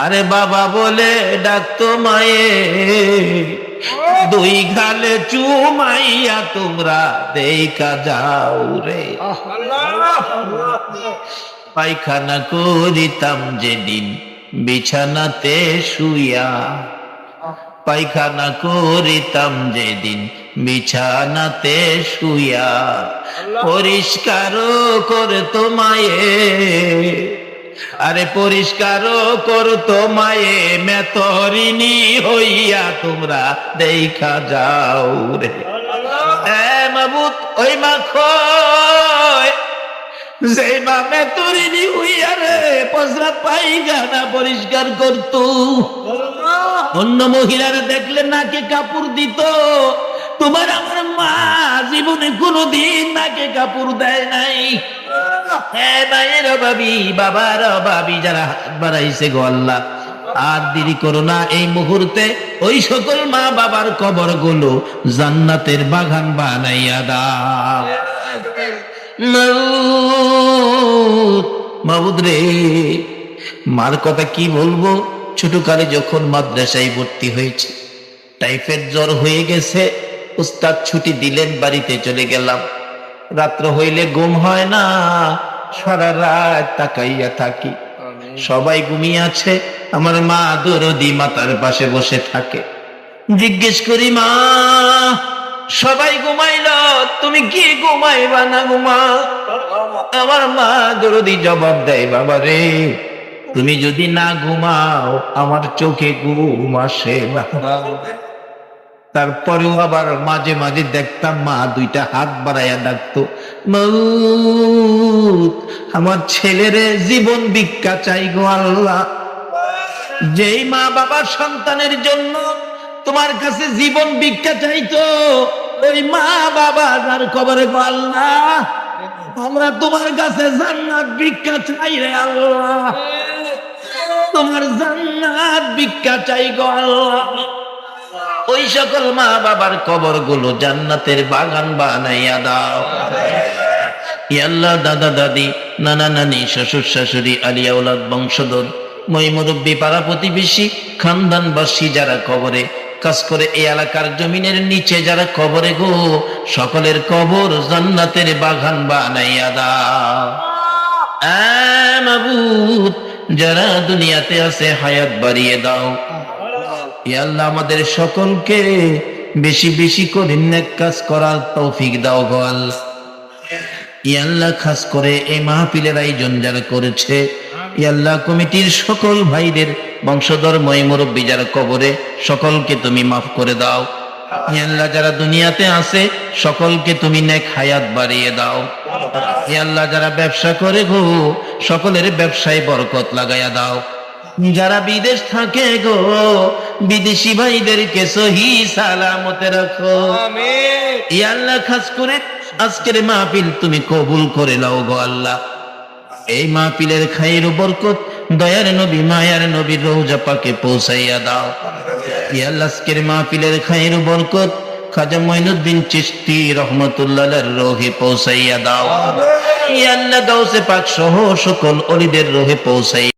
আরে বাবা বলে ডাকতো মায়ে, দুই গালে চুমাইয়া তোমরা দেখা যাও রে। পায়খানা করিতাম যেদিন বিছানাতে শুইয়া, পায়খানা করিতাম যেদিন বিছানাতে শুইয়া, পরিষ্কার করতো মায়ে, আরে পরিষ্কার করতো মায়ে, মেতরিনী হইয়া তোমরা দেখা যাও রে। মাবুদ ওই মা কয়, যে মা মেতরিনী হইয়া রে পসরা পায়খানা পরিষ্কার করতো, অন্য মহিলারা দেখলে নাকে কাপড় দিত, তোমার আমার মা জীবনে কোনোদিন নাকে কাপড় দেয় নাই। হ্যাঁ মায়ের অভাবী, বাবার অভাবী যারা হাত বাড়াইছে গো আল্লাহ, আর দেরি করো না, এই মুহূর্তে ওই সকল মা বাবার কবর গুলো জান্নাতের বাগান বানাইয়া দাও। মাবুদ রে, মার কথা কি বলবো, ছোটকালে যখন মাদ্রাসায় ভর্তি হয়েছে, টাইফয়েড জ্বর হয়ে গেছে, উস্তাদ ছুটি দিলেন, বাড়িতে চলে গেলাম। রাত্র হইলে ঘুম হয় না, সারা রাত তাকাইয়া থাকি, সবাই ঘুমিয়ে আছে, আমার মা দরদি মাতার পাশে বসে থাকে। জিজ্ঞেস করি, মা সবাই ঘুমাইল, তুমি কি ঘুমাইবা না ঘুমা? আমার মা দরদি জবাব দেয়, বাবা রে তুমি যদি না ঘুমাও আমার চোখে ঘুম আসে না। তারপরেও আবার মাঝে মাঝে দেখতাম মা দুইটা হাত বাড়াইয়া ডাকতো, মাউত আমার ছেলেরে জীবন ভিক্ষা চাই গো আল্লাহ। যেই মা বাবার সন্তানের জন্য তোমার কাছে জীবন ভিক্ষা চাইতো, ওই মা বাবা যার কবরে গো আল্লাহ, আমরা তোমার কাছে জান্নাত ভিক্ষা চাই রে আল্লাহ, তোমার জান্নাত ভিক্ষা চাই গো আল্লাহ। ওই সকল মা বাবার কবর গুলো জান্নাতের বাগান বানাইয়া দাও। ইয়া আল্লাহ, দাদা দাদি, নানা নানি, শ্বশুর শাশুড়ি, আলিয়া ওলাদ, বংশধর, মই মুরব্বী, পাড়া প্রতিবেশী, খানদানবাসী যারা কবরে কাজ করে, এই এলাকার জমিনের নিচে যারা কবরে গো, সকলের কবর জান্নাতের বাগান বানাইয়া দাও। মাবুদ যারা দুনিয়াতে আছে হায়াত বাড়িয়ে দাও। ইয়া আল্লাহ, আমাদের সকলকে বেশি বেশি করে নেক কাজ করার তৌফিক দাও গো আল্লাহ। ইয়া আল্লাহ, খাস করে এই মাহফিলের আয়োজন যারা করেছে, ইয়া আল্লাহ কমিটির সকল ভাইদের, বংশধর, মই মুরব্বী যারা কবরে, সকলকে তুমি মাফ করে দাও। ইয়া আল্লাহ, যারা দুনিয়াতে আছে সকলকে তুমি নেক হায়াত বাড়িয়ে দাও। ইয়া আল্লাহ, যারা ব্যবসা করে গো, সকলের ব্যবসায় বরকত লাগাইয়া দাও। যারা বিদেশ থাকে গো, বিদেশি ভাইদেরকে সহি সালামতে রাখো। ইয়া আল্লাহ, খাস করে আজকের মাহফিল তুমি কবুল করে নাও গো আল্লাহ। এই মাহফিলের খায়ের বরকত দয়ার নবী মায়ার নবীর রওজা পাকে পৌঁছাইয়া দাও। ইয়া আল্লাহ, আজকের মাহফিলের খায়ের বরকত খাজা মঈনুদ্দিন চিশতি রহমাতুল্লাহ আলাইহির রূহে পৌঁছাইয়া দাও। ইয়া আল্লাহ, গাউসে পাক সহ সকল ওলিদের রূহে পৌঁছাইয়া